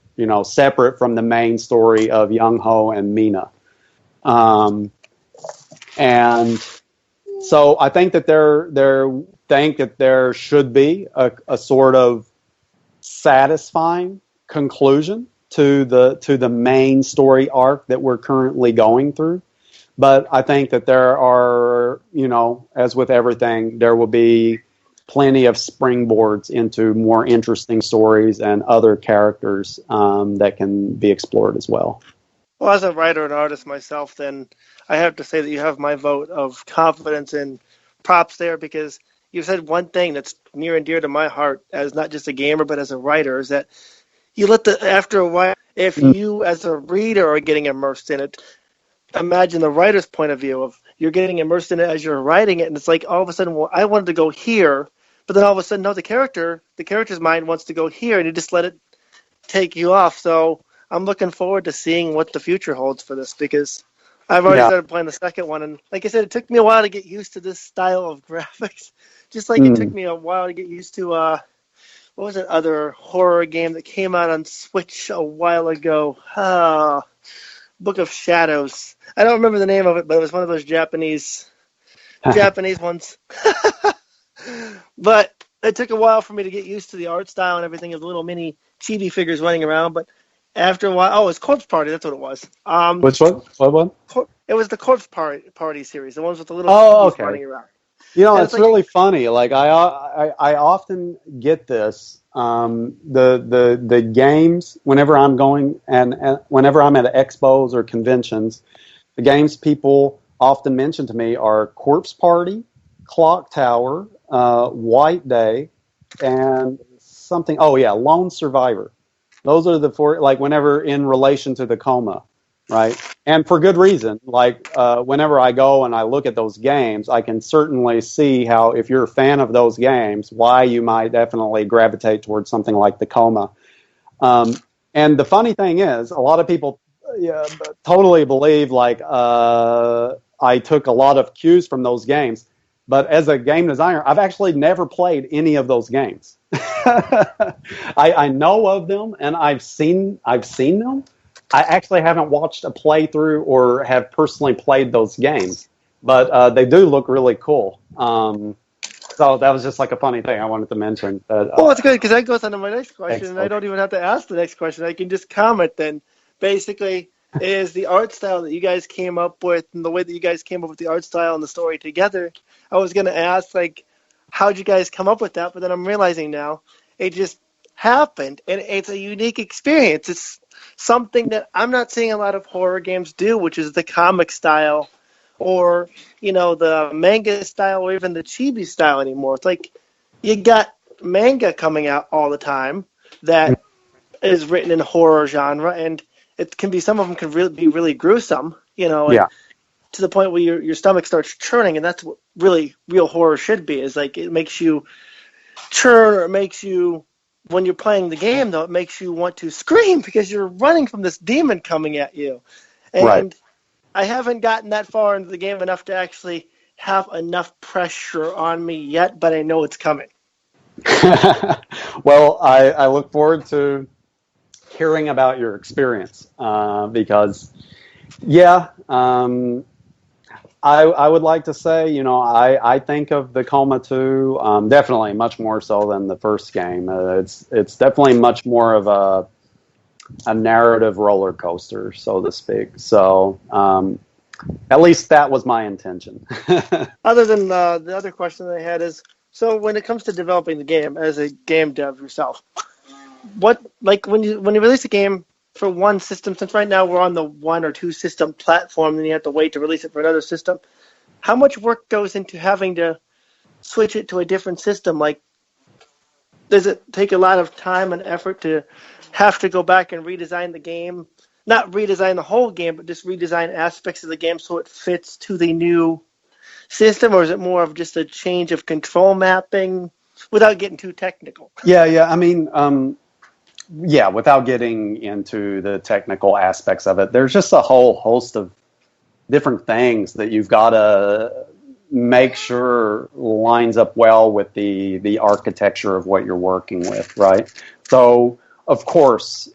separate from the main story of Young Ho and Mina. And so I think that there should be a sort of satisfying conclusion to the main story arc that we're currently going through. But I think that there are, as with everything, there will be plenty of springboards into more interesting stories and other characters that can be explored as well. Well, as a writer and artist myself, then I have to say that you have my vote of confidence and props there, because you said one thing that's near and dear to my heart as not just a gamer but as a writer, is that you after a while, if you as a reader are getting immersed in it, imagine the writer's point of view of you're getting immersed in it as you're writing it, and it's like all of a sudden, well, I wanted to go here, but then all of a sudden, no, the character's mind wants to go here, and you just let it take you off. So I'm looking forward to seeing what the future holds for this, because I've already started playing the second one, and like I said, it took me a while to get used to this style of graphics, just like it took me a while to get used to, what was that other horror game that came out on Switch a while ago? Book of Shadows. I don't remember the name of it, but it was one of those Japanese ones. But it took a while for me to get used to the art style and everything of the little mini chibi figures running around, but after a while, it was Corpse Party, that's what it was. Which one? What one? It was the Corpse Party series, the ones with the little chibis running around. It's like, really funny. Like I often get this. The games, whenever I'm going and whenever I'm at expos or conventions, the games people often mention to me are Corpse Party, Clock Tower, White Day, and something. Oh yeah, Lone Survivor. Those are the four. Like whenever in relation to the Coma, right? And for good reason. Like whenever I go and I look at those games, I can certainly see how, if you're a fan of those games, why you might definitely gravitate towards something like the Coma. And the funny thing is, a lot of people totally believe like I took a lot of cues from those games. But as a game designer, I've actually never played any of those games. I know of them and I've seen them. I actually haven't watched a playthrough or have personally played those games, but they do look really cool. So that was just like a funny thing I wanted to mention. Well, it's good because that goes on to my next question, and I don't even have to ask the next question. I can just comment then. Basically, is the art style that you guys came up with and the way that you guys came up with the art style and the story together, I was going to ask, like, how'd you guys come up with that? But then I'm realizing now it just happened, and it's a unique experience. It's something that I'm not seeing a lot of horror games do, which is the comic style or, the manga style or even the chibi style anymore. It's like you got manga coming out all the time that is written in horror genre, and it can be, some of them can be really gruesome, to the point where your stomach starts churning, and that's what really real horror should be, is like it makes you churn, or it makes you, when you're playing the game, though, it makes you want to scream because you're running from this demon coming at you. And I haven't gotten that far into the game enough to actually have enough pressure on me yet, but I know it's coming. Well, I look forward to hearing about your experience because, I would like to say, I think of the Coma 2 definitely much more so than the first game. It's definitely much more of a narrative roller coaster, so to speak. So at least that was my intention. Other than the other question I had is, so when it comes to developing the game as a game dev yourself, what, like when you release a game for one system, since right now we're on the 1 or 2 system platform, then you have to wait to release it for another system, how much work goes into having to switch it to a different system? Like, does it take a lot of time and effort to have to go back and redesign the game? Not redesign the whole game, but just redesign aspects of the game so it fits to the new system? Or is it more of just a change of control mapping, without getting too technical? I mean, without getting into the technical aspects of it, there's just a whole host of different things that you've got to make sure lines up well with the architecture of what you're working with, right? So of course,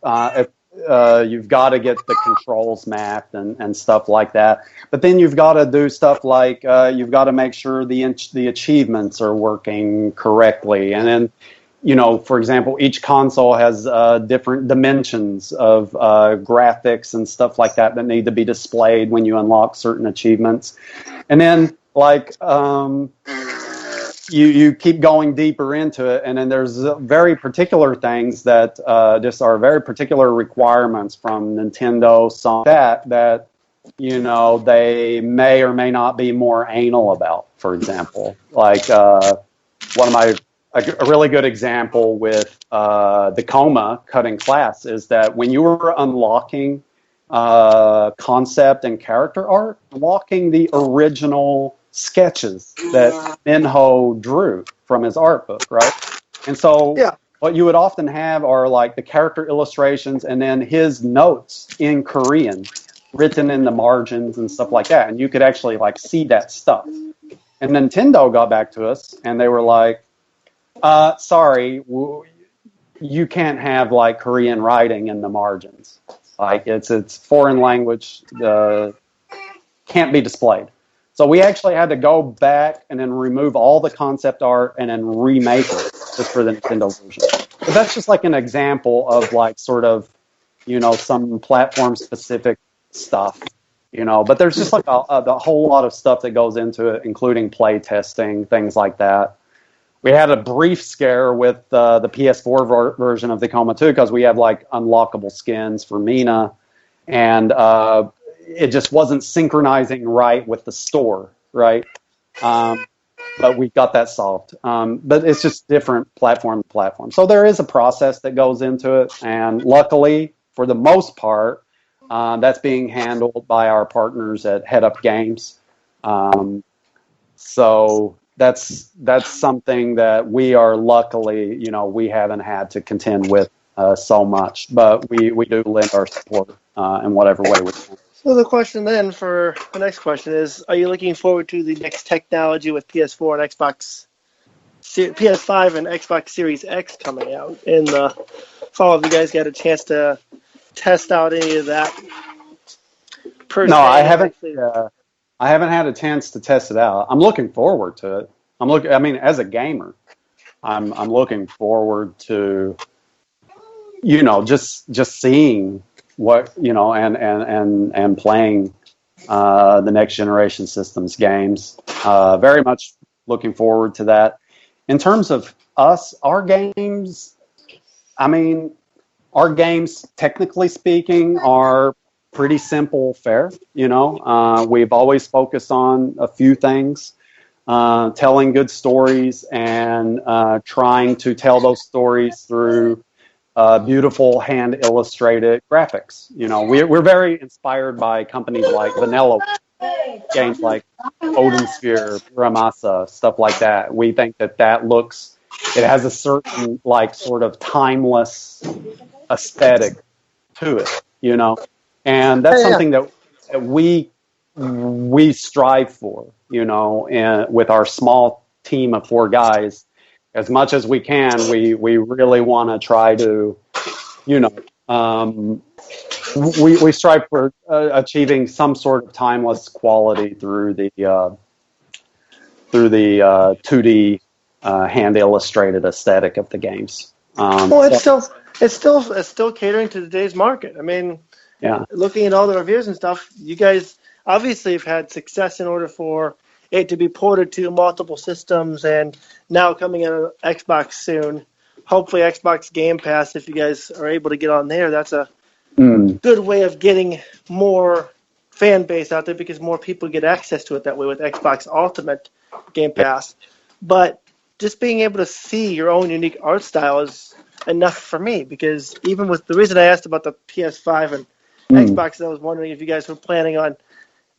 you've got to get the controls mapped and stuff like that. But then you've got to do stuff like you've got to make sure the achievements are working correctly. And then, for example, each console has different dimensions of graphics and stuff like that need to be displayed when you unlock certain achievements. And then, you keep going deeper into it, and then there's very particular things that just are very particular requirements from Nintendo, that they may or may not be more anal about. For example, a really good example with the Coma cutting class is that when you were unlocking concept and character art, unlocking the original sketches that Minho drew from his art book, right? And so what you would often have are like the character illustrations and then his notes in Korean written in the margins and stuff like that. And you could actually see that stuff. And Nintendo got back to us and they were like, sorry, you can't have Korean writing in the margins. It's foreign language, can't be displayed. So we actually had to go back and then remove all the concept art and then remake it just for the Nintendo version. But that's just an example of some platform specific stuff, but there's just a whole lot of stuff that goes into it, including play testing, things like that. We had a brief scare with the PS4 version of the Coma 2 because we have unlockable skins for Mina, and it just wasn't synchronizing right with the store, right? But we got that solved. But it's just different platform to platform. So there is a process that goes into it, and luckily, for the most part, that's being handled by our partners at Head Up Games. So that's something that we are luckily, we haven't had to contend with so much, but we do lend our support in whatever way we can. So the question then for the next question is, are you looking forward to the next technology with PS4 and PS5 and Xbox Series X coming out in the fall? Have you guys got a chance to test out any of that? No, I haven't. I haven't had a chance to test it out. I'm looking forward to it. As a gamer, I'm looking forward to, just seeing what, and playing the next generation systems games. Very much looking forward to that. In terms of us, our games, technically speaking, are pretty simple fare. We've always focused on a few things. Telling good stories and trying to tell those stories through beautiful hand-illustrated graphics. We're very inspired by companies like Vanilla, games like Odin Sphere, Ramasa, stuff like that. We think that looks, it has a certain sort of timeless aesthetic to it, and that's something that we strive for, and with our small team of 4 guys. As much as we can, we really want to try to, we strive for achieving some sort of timeless quality through the 2D hand illustrated aesthetic of the games. It's still catering to today's market. Looking at all the reviews and stuff, you guys obviously have had success in order for it to be ported to multiple systems, and now coming out of Xbox soon. Hopefully Xbox Game Pass, if you guys are able to get on there, that's a good way of getting more fan base out there because more people get access to it that way with Xbox Ultimate Game Pass. But just being able to see your own unique art style is enough for me, because even with the reason I asked about the PS5 and Xbox, I was wondering if you guys were planning on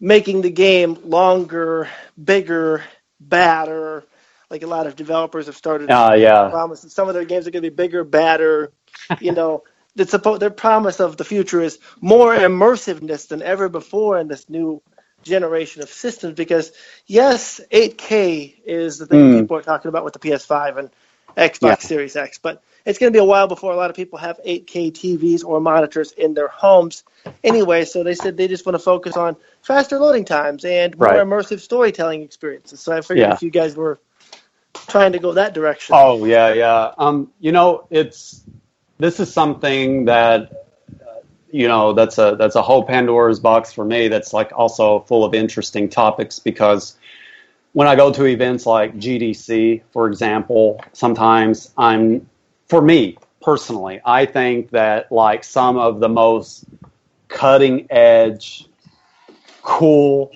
making the game longer, bigger, badder, like a lot of developers have started promising. Some of their games are going to be bigger, badder. Their promise of the future is more immersiveness than ever before in this new generation of systems. Because yes, 8K is the thing people are talking about with the PS5, and Xbox Series X. But it's going to be a while before a lot of people have 8K TVs or monitors in their homes anyway. So they said they just want to focus on faster loading times and more immersive storytelling experiences. So I figured if you guys were trying to go that direction. Oh, yeah. This is something that, that's a whole Pandora's box for me that's like also full of interesting topics, because when I go to events like GDC, for example, sometimes for me personally, I think that like some of the most cutting edge, cool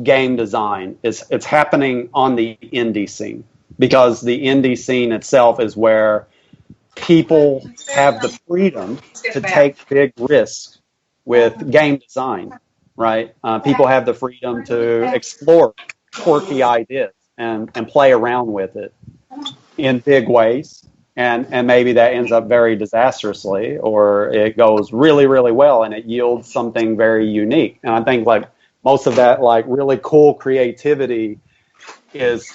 game design it's happening on the indie scene, because the indie scene itself is where people have the freedom to take big risks with game design, right? People have the freedom to explore quirky ideas and play around with it in big ways. And maybe that ends up very disastrously, or it goes really, really well and it yields something very unique. And I think like most of that like really cool creativity is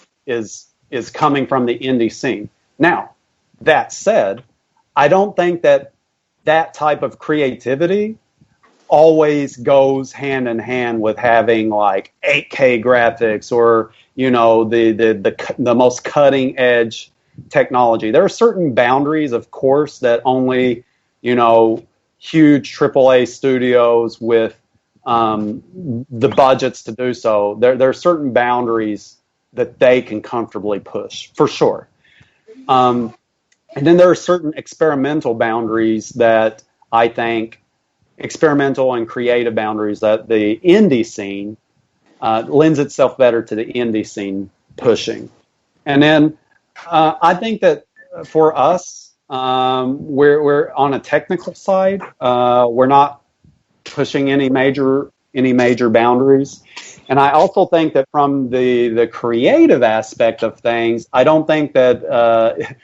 coming from the indie scene. Now, that said, I don't think that type of creativity always goes hand in hand with having like 8K graphics or the most cutting edge technology. There are certain boundaries, of course, that only huge AAA studios with the budgets to do so. There are certain boundaries that they can comfortably push, for sure. And then there are certain experimental boundaries that I think, experimental and creative boundaries, that the indie scene lends itself better to the indie scene pushing. And then I think that for us, we're on a technical side. We're not pushing any major boundaries. And I also think that from the creative aspect of things, I don't think that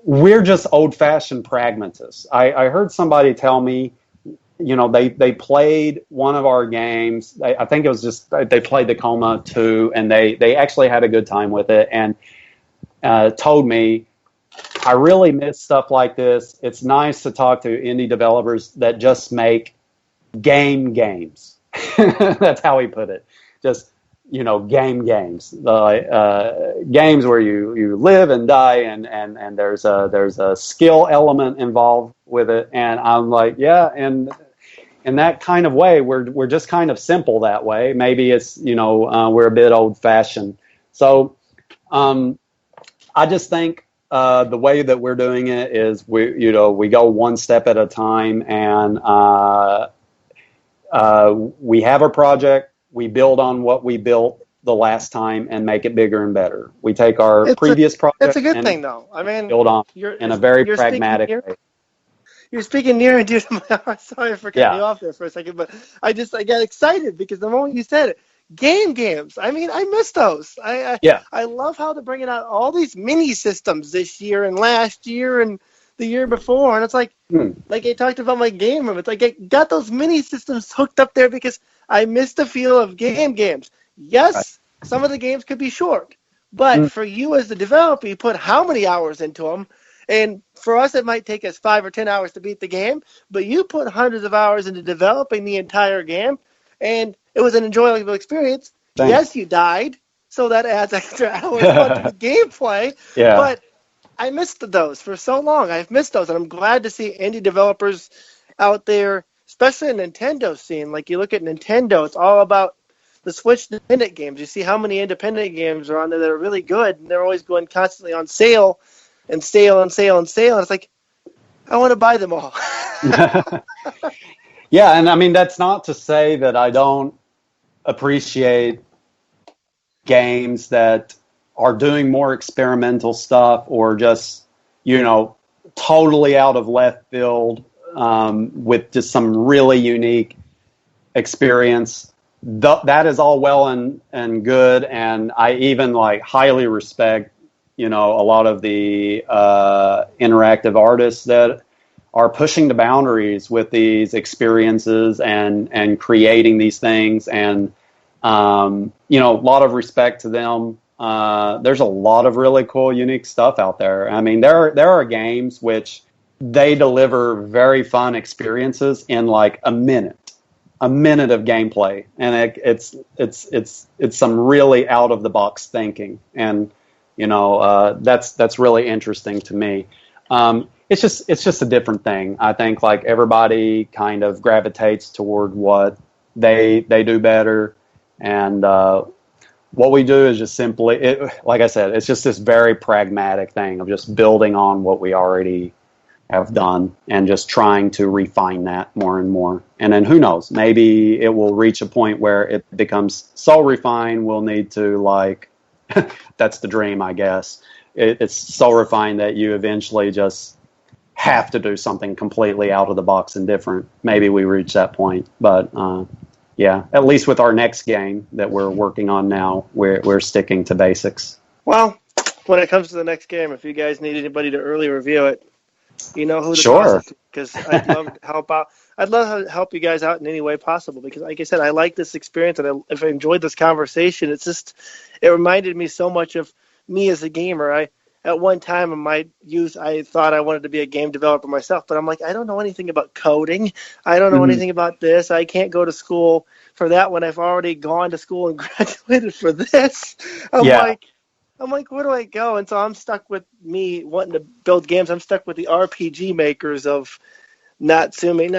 we're just old-fashioned pragmatists. I heard somebody tell me, they played one of our games. I think it was just they played the Coma 2, and they actually had a good time with it, and told me, I really miss stuff like this. It's nice to talk to indie developers that just make games. That's how he put it. Just games, games where you live and die, and there's a skill element involved with it. And I'm like, yeah, and in that kind of way, we're just kind of simple that way. Maybe it's we're a bit old fashioned. So I just think the way that we're doing it is we go one step at a time, and we have a project. We build on what we built the last time and make it bigger and better. We take our previous project. It's a good thing, though. I mean, build on in a very pragmatic way. You're speaking near and dear to my heart. Sorry for cutting you off there for a second, but I got excited because the moment you said it, games. I mean, I miss those. I love how they're bringing out all these mini systems this year and last year and the year before, and it's like I talked about my game room. It's like I got those mini systems hooked up there because I miss the feel of games. Yes, some of the games could be short, but for you as the developer, you put how many hours into them, and for us, it might take us 5 or 10 hours to beat the game, but you put hundreds of hours into developing the entire game, and it was an enjoyable experience. Thanks. Yes, you died, so that adds extra hours onto the gameplay, but I missed those for so long. I've missed those, and I'm glad to see indie developers out there, especially in Nintendo scene. Like, you look at Nintendo, it's all about the Switch independent games. You see how many independent games are on there that are really good, and they're always going constantly on sale and sale and sale and sale. And it's like, I want to buy them all. Yeah, and I mean, that's not to say that I don't appreciate games that are doing more experimental stuff or just, totally out of left field with just some really unique experience. That is all well and good, and I even highly respect, a lot of the interactive artists that are pushing the boundaries with these experiences and creating these things, and a lot of respect to them. There's a lot of really cool, unique stuff out there. I mean, there are games which they deliver very fun experiences in like a minute of gameplay, and it's some really out of the box thinking, and that's really interesting to me. It's just a different thing. I think like everybody kind of gravitates toward what they do better, and what we do is just simply, like I said, it's just this very pragmatic thing of just building on what we already have done and just trying to refine that more and more. And then who knows, maybe it will reach a point where it becomes so refined we'll need to like, that's the dream, I guess. It's so refined that you eventually just have to do something completely out of the box and different. Maybe we reach that point, but yeah, at least with our next game that we're working on now, we're sticking to basics. Well, when it comes to the next game, if you guys need anybody to early review it, you know who to Sure. because I'd love to help out. I'd love to help you guys out in any way possible because, like I said, I like this experience and if I enjoyed this conversation, it reminded me so much of me as a gamer. At one time in my youth, I thought I wanted to be a game developer myself, but I'm like, I don't know anything about coding. I don't know anything about this. I can't go to school for that when I've already gone to school and graduated for this. I'm like, where do I go? And so I'm stuck with me wanting to build games. I'm stuck with the RPG makers of Natsumi,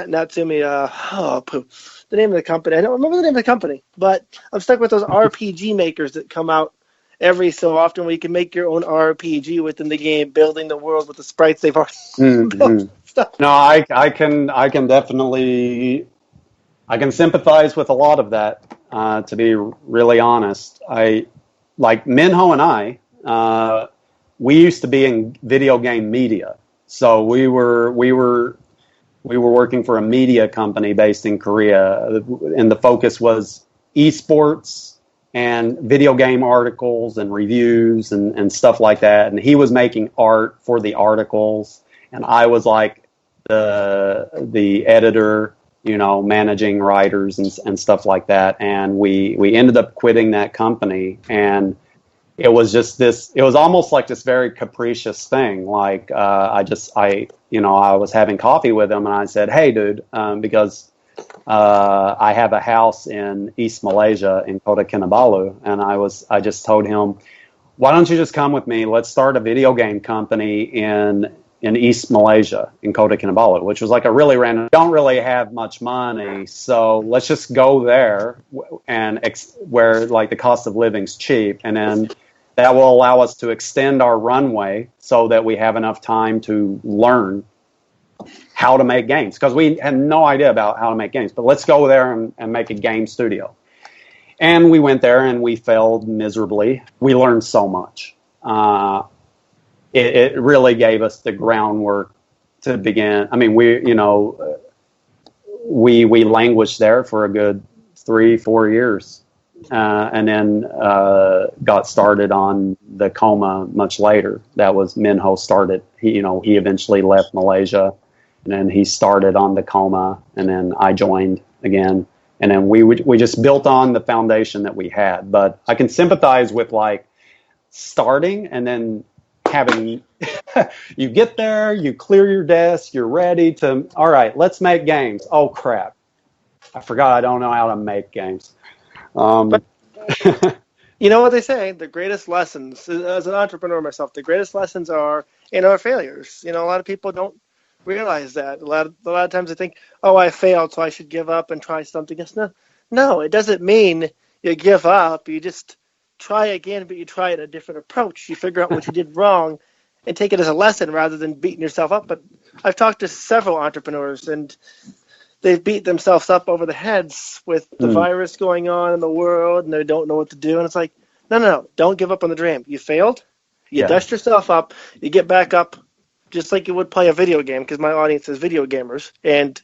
the name of the company. I don't remember the name of the company, but I'm stuck with those RPG makers that come out every so often where you can make your own RPG within the game, building the world with the sprites they've already built. Stuff. No, I can definitely sympathize with a lot of that. To be really honest, like Minho and I, we used to be in video game media, so we were working for a media company based in Korea, and the focus was esports and video game articles and reviews and stuff like that. And he was making art for the articles, and I was like the editor, managing writers and stuff like that. And we ended up quitting that company, and it was just it was almost like this very capricious thing. Like, I was having coffee with him and I said, hey dude, because I have a house in East Malaysia in Kota Kinabalu, and I just told him, why don't you just come with me? Let's start a video game company in East Malaysia in Kota Kinabalu, which was like a really random. Don't really have much money, so let's just go there and where like the cost of living's cheap, and then that will allow us to extend our runway so that we have enough time to learn how to make games, because we had no idea about how to make games. But let's go there and make a game studio. And we went there and we failed miserably. We learned so much. It really gave us the groundwork to begin. I mean, we languished there for a good 3-4 years, and then got started on the Coma much later. That was Minho started. He eventually left Malaysia, and then he started on the Coma, and then I joined again. And then we just built on the foundation that we had. But I can sympathize with like starting and then having you get there, you clear your desk, you're ready to, all right, let's make games. Oh crap, I forgot I don't know how to make games. But you know what they say, the greatest lessons, as an entrepreneur myself, the greatest lessons are in our failures. A lot of people don't realize that. A lot of times they think, oh, I failed, so I should give up and try something else. No, it doesn't mean you give up. You just try again, but you try it a different approach. You figure out what you did wrong and take it as a lesson rather than beating yourself up. But I've talked to several entrepreneurs, and they've beat themselves up over the heads with the virus going on in the world, and they don't know what to do. And it's like, no, don't give up on the dream. You failed. You dust yourself up. You get back up, just like you would play a video game, because my audience is video gamers. And,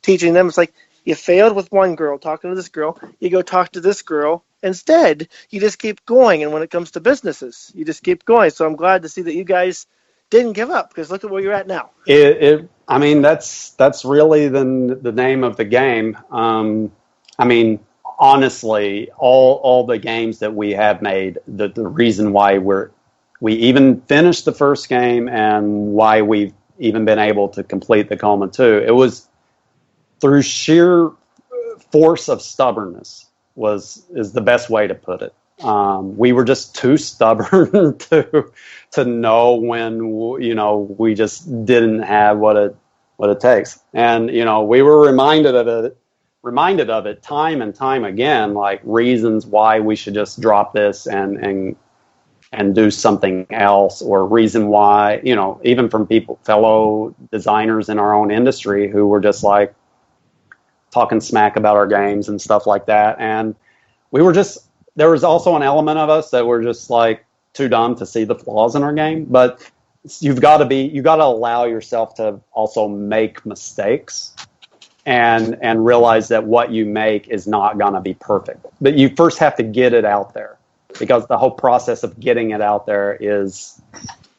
teaching them, it's like, you failed with one girl, talking to this girl. You go talk to this girl. Instead, you just keep going. And when it comes to businesses, you just keep going. So I'm glad to see that you guys didn't give up, because look at where you're at now. I mean, that's really the name of the game. I mean, honestly, all the games that we have made, the reason why we even finished the first game and why we've even been able to complete the Coma 2, it was through sheer force of stubbornness is the best way to put it. We were just too stubborn to know when, we just didn't have what it takes. And, we were reminded of it time and time again, like reasons why we should just drop this and do something else, or reason why, even from fellow designers in our own industry who were just like talking smack about our games and stuff like that. And there was also an element of us that were just like too dumb to see the flaws in our game. But you got to allow yourself to also make mistakes and realize that what you make is not going to be perfect. But you first have to get it out there, because the whole process of getting it out there is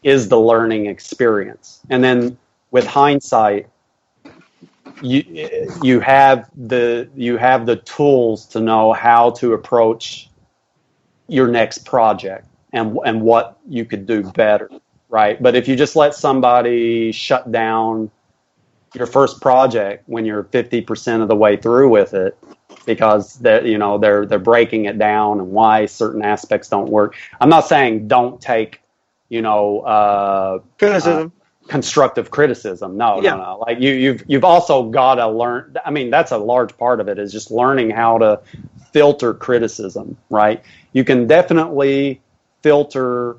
the learning experience. And then with hindsight, you have the tools to know how to approach your next project and what you could do better, right? But if you just let somebody shut down your first project when you're 50% of the way through with it, because they're breaking it down and why certain aspects don't work. I'm not saying don't take criticism. Constructive criticism. No. Like you've also got to learn. I mean, that's a large part of it, is just learning how to filter criticism, right? You can definitely filter,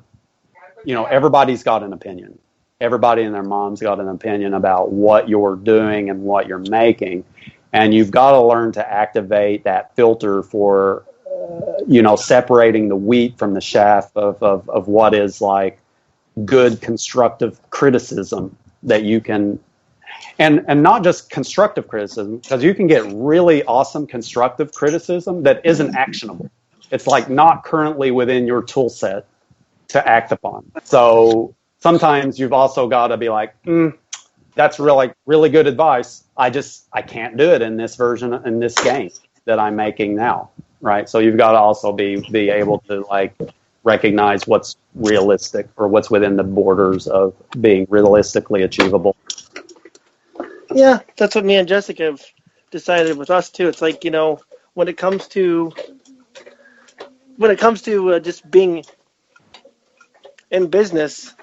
everybody's got an opinion. Everybody and their mom's got an opinion about what you're doing and what you're making. And you've got to learn to activate that filter for, separating the wheat from the chaff of what is like good constructive criticism that you can, and not just constructive criticism, because you can get really awesome constructive criticism that isn't actionable. It's like not currently within your tool set to act upon. So sometimes you've also got to be like, that's really, really good advice. I can't do it in this version, in this game that I'm making now, right? So you've got to also be able to like recognize what's realistic or what's within the borders of being realistically achievable. Yeah, that's what me and Jessica have decided with us too. It's like, when it comes to just being in business,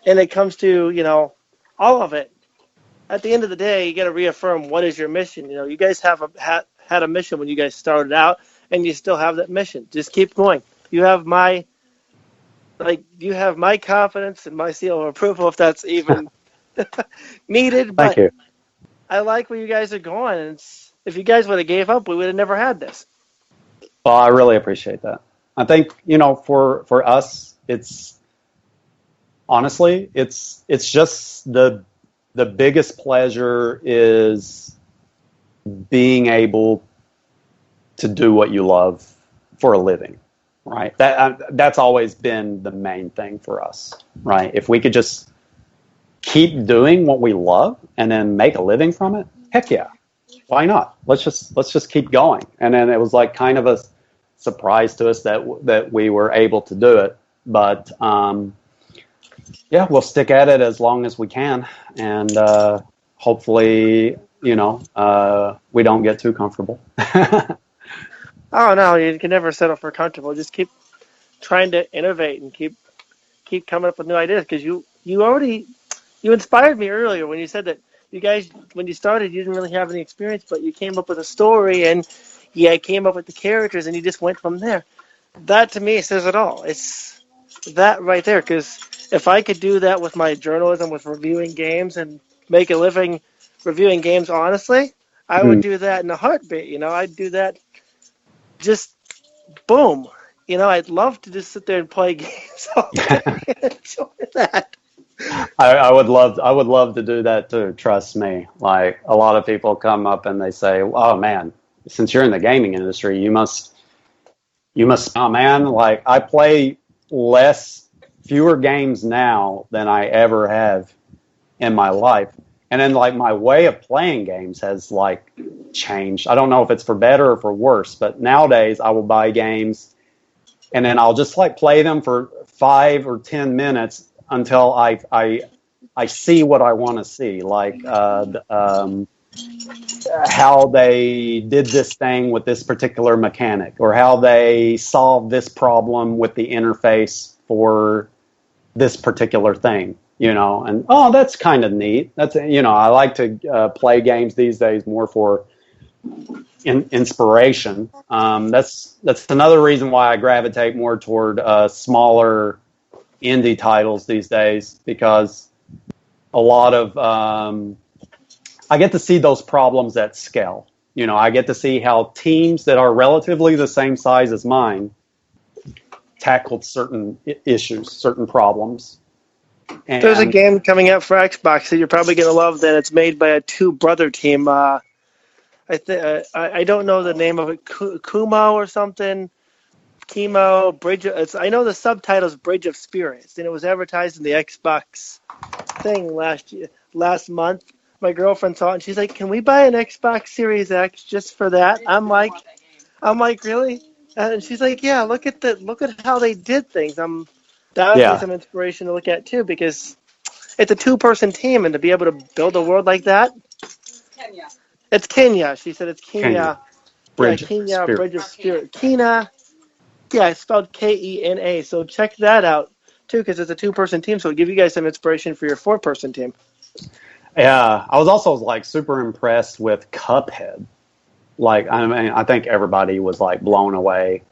and it comes to, all of it, at the end of the day, you got to reaffirm what is your mission. You guys had a mission when you guys started out, and you still have that mission. Just keep going. You have my confidence and my seal of approval, if that's even needed. But Thank you. I like where you guys are going. And if you guys would have gave up, we would have never had this. Well, I really appreciate that. I think, for us, it's honestly, it's just the biggest pleasure is being able to do what you love for a living, right? That's always been the main thing for us, right? If we could just keep doing what we love and then make a living from it, heck yeah, why not? Let's just keep going. And then it was like kind of a surprise to us that we were able to do it, but we'll stick at it as long as we can, and hopefully, we don't get too comfortable. Oh no, you can never settle for comfortable. Just keep trying to innovate and keep coming up with new ideas, because you inspired me earlier when you said that you guys, when you started, you didn't really have any experience, but you came up with a story and came up with the characters, and you just went from there. That to me says it all. It's that right there, because if I could do that with my journalism, with reviewing games, and make a living reviewing games honestly, I would do that in a heartbeat. I'd do that just boom. I'd love to just sit there and play games all day and enjoy that. I would love to do that too. Trust me. Like, a lot of people come up and they say, "Oh man, since you're in the gaming industry, you must." Oh man, like I play fewer games now than I ever have in my life, And then like my way of playing games has like changed. I don't know if it's for better or for worse, but nowadays I will buy games and then I'll just like play them for 5 or 10 minutes until I see what I want to see, like how they did this thing with this particular mechanic, or how they solved this problem with the interface for this particular thing, and that's kind of neat. That's, I like to play games these days more for inspiration. That's another reason why I gravitate more toward smaller indie titles these days, because a lot of I get to see those problems at scale. I get to see how teams that are relatively the same size as mine tackled certain issues, certain problems. And there's a game coming out for Xbox that you're probably going to love. That it's made by a two-brother team. I don't know the name of it. Coma or something. Chemo Bridge. I know the subtitle is Bridge of Spirits, and it was advertised in the Xbox thing last month. My girlfriend saw it, and she's like, "Can we buy an Xbox Series X just for that?" I'm like, "Really?" And she's like, "Yeah, look at how they did things." That would be some inspiration to look at too, because it's a two-person team, and to be able to build a world like that. It's Kenya. She said it's Kenya. Bridge of Spirit. Kena. Yeah, it's spelled Kena. So check that out too, because it's a two-person team. So it'll give you guys some inspiration for your four-person team. Yeah, I was also like super impressed with Cuphead. Like, I mean, I think everybody was like blown away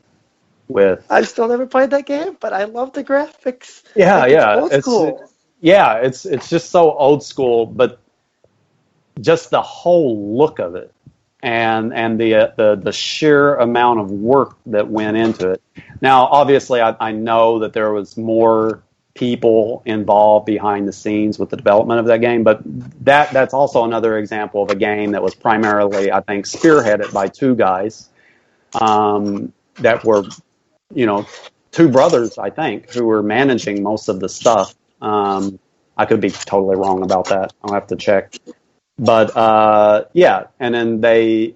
with. I've still never played that game, but I love the graphics. Yeah, It's old school. It's just so old school, but just the whole look of it, and the sheer amount of work that went into it. Now, obviously, I know that there was more people involved behind the scenes with the development of that game, but that's also another example of a game that was primarily, I think, spearheaded by two guys that were, two brothers, I think, who were managing most of the stuff. I could be totally wrong about that. I'll have to check. But and then they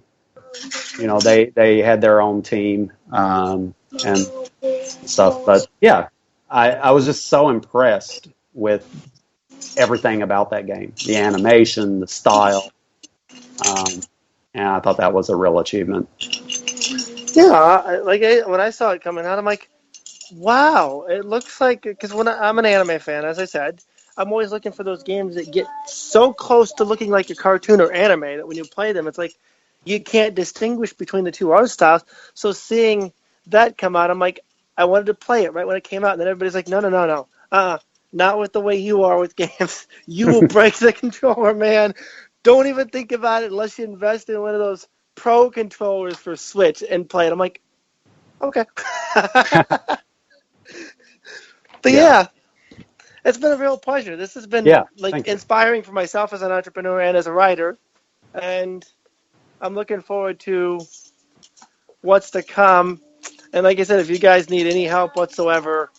had their own team and stuff. But yeah, I was just so impressed with everything about that game, the animation, the style, and I thought that was a real achievement. Yeah, when I saw it coming out, I'm like, wow, it looks like, because when I'm an anime fan, as I said, I'm always looking for those games that get so close to looking like a cartoon or anime that when you play them, it's like you can't distinguish between the two art styles. So seeing that come out, I'm like, I wanted to play it right when it came out, and then everybody's like, no. Not with the way you are with games. You will break the controller, man. Don't even think about it unless you invest in one of those pro controllers for Switch and play it. I'm like, okay. But yeah, it's been a real pleasure. This has been inspiring for myself as an entrepreneur and as a writer, and I'm looking forward to what's to come. And like I said, if you guys need any help whatsoever,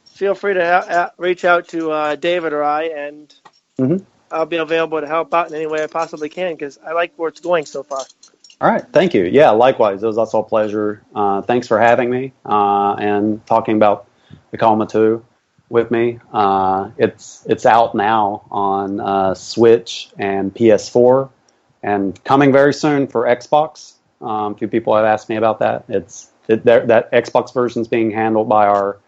feel free to reach out to David or I, and I'll be available to help out in any way I possibly can, because I like where it's going so far. All right, thank you. Yeah, likewise. It was also a pleasure. Thanks for having me and talking about the Coma 2 with me. It's out now on Switch and PS4, and coming very soon for Xbox. A few people have asked me about that. That Xbox version is being handled by our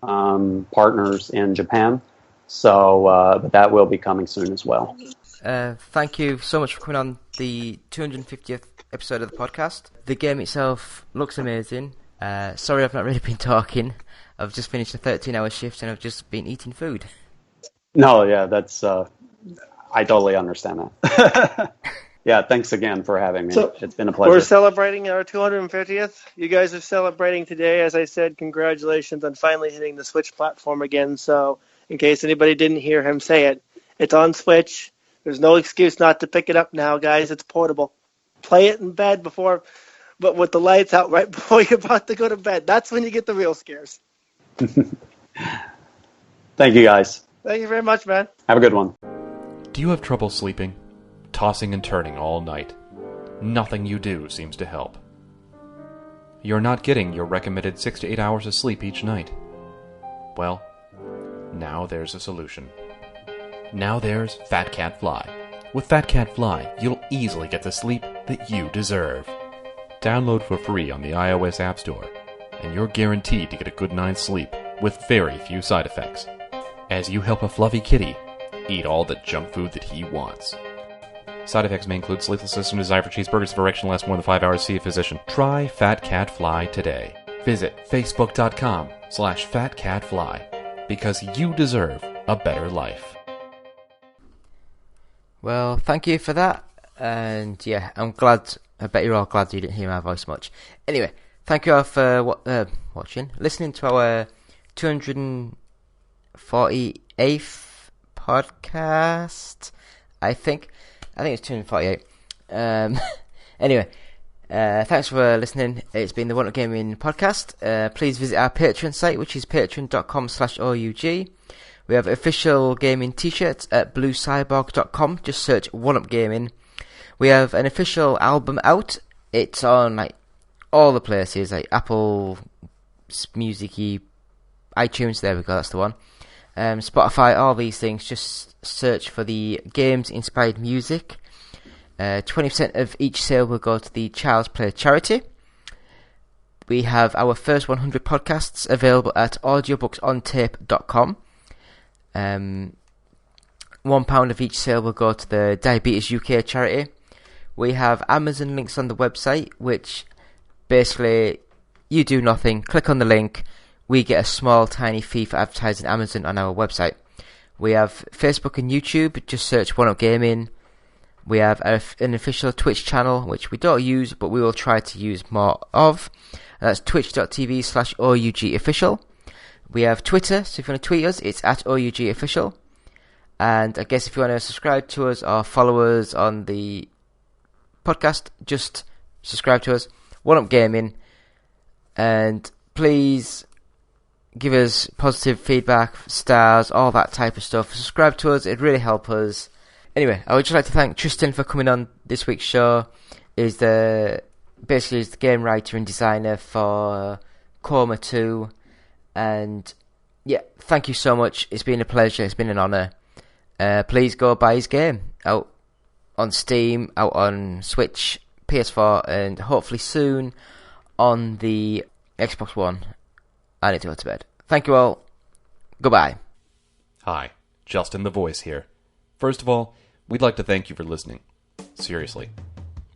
partners in Japan, so but that will be coming soon as well. Thank you so much for coming on the 250th episode of the podcast. The game itself looks amazing. Sorry I've not really been talking. I've just finished a 13-hour shift and I've just been eating food. No, yeah, that's I totally understand that. Yeah, thanks again for having me. So, it's been a pleasure. We're celebrating our 250th. You guys are celebrating today. As I said, congratulations on finally hitting the Switch platform again. So in case anybody didn't hear him say it, it's on Switch. There's no excuse not to pick it up now, guys. It's portable. Play it in bed but with the lights out right before you're about to go to bed. That's when you get the real scares. Thank you, guys. Thank you very much, man. Have a good one. Do you have trouble sleeping? Tossing and turning all night. Nothing you do seems to help. You're not getting your recommended 6 to 8 hours of sleep each night. Well, now there's a solution. Now there's Fat Cat Fly. With Fat Cat Fly, you'll easily get the sleep that you deserve. Download for free on the iOS App Store, and you're guaranteed to get a good night's sleep with very few side effects, as you help a fluffy kitty eat all the junk food that he wants. Side effects may include sleeplessness and desire for cheeseburgers if erection lasts more than 5 hours. See a physician. Try Fat Cat Fly today. Visit facebook.com/fatcatfly because you deserve a better life. Well, thank you for that. And yeah, I bet you're all glad you didn't hear my voice much. Anyway, thank you all for listening to our 248th podcast, I think it's 248. Anyway, thanks for listening. It's been the One Up Gaming podcast. Please visit our Patreon site, which is patreon.com/OUG. We have official gaming t-shirts at bluecyborg.com. Just search One Up Gaming. We have an official album out. It's on like all the places, like Apple Music-y, iTunes. There we go, that's the one. Spotify, all these things. Just search for the Games Inspired Music. 20% of each sale will go to the Child's Play charity. We have our first 100 podcasts available at audiobooksontape.com. £1 of each sale will go to the Diabetes UK charity. We have Amazon links on the website, which basically you do nothing. Click on the link. We get a small, tiny fee for advertising Amazon on our website. We have Facebook and YouTube. Just search One Up Gaming. We have an official Twitch channel, which we don't use, but we will try to use more of. That's twitch.tv/OUGofficial. We have Twitter, so if you want to tweet us, it's at OUGofficial. And I guess if you want to subscribe to us or follow us on the podcast, just subscribe to us. One Up Gaming. And please give us positive feedback, stars, all that type of stuff. Subscribe to us, it'd really help us. Anyway, I would just like to thank Tristan for coming on this week's show. He's the game writer and designer for Coma 2. And yeah, thank you so much. It's been a pleasure. It's been an honour. Please go buy his game. Out on Steam, out on Switch, PS4, and hopefully soon on the Xbox One. I need to go to bed. Thank you all. Goodbye. Hi, Justin the Voice here. First of all, we'd like to thank you for listening. Seriously.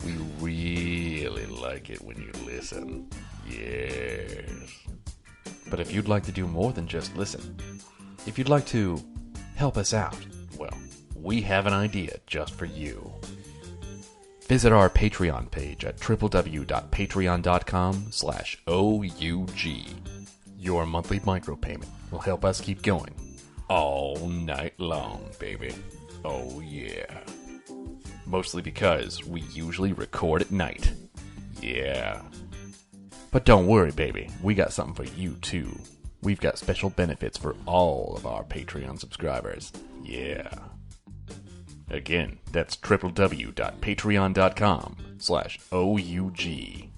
We really like it when you listen. Yes. But if you'd like to do more than just listen, if you'd like to help us out, well, we have an idea just for you. Visit our Patreon page at www.patreon.com/OUG. Your monthly micropayment will help us keep going all night long, baby. Oh yeah. Mostly because we usually record at night. Yeah. But don't worry, baby. We got something for you, too. We've got special benefits for all of our Patreon subscribers. Yeah. Again, that's www.patreon.com/OUG.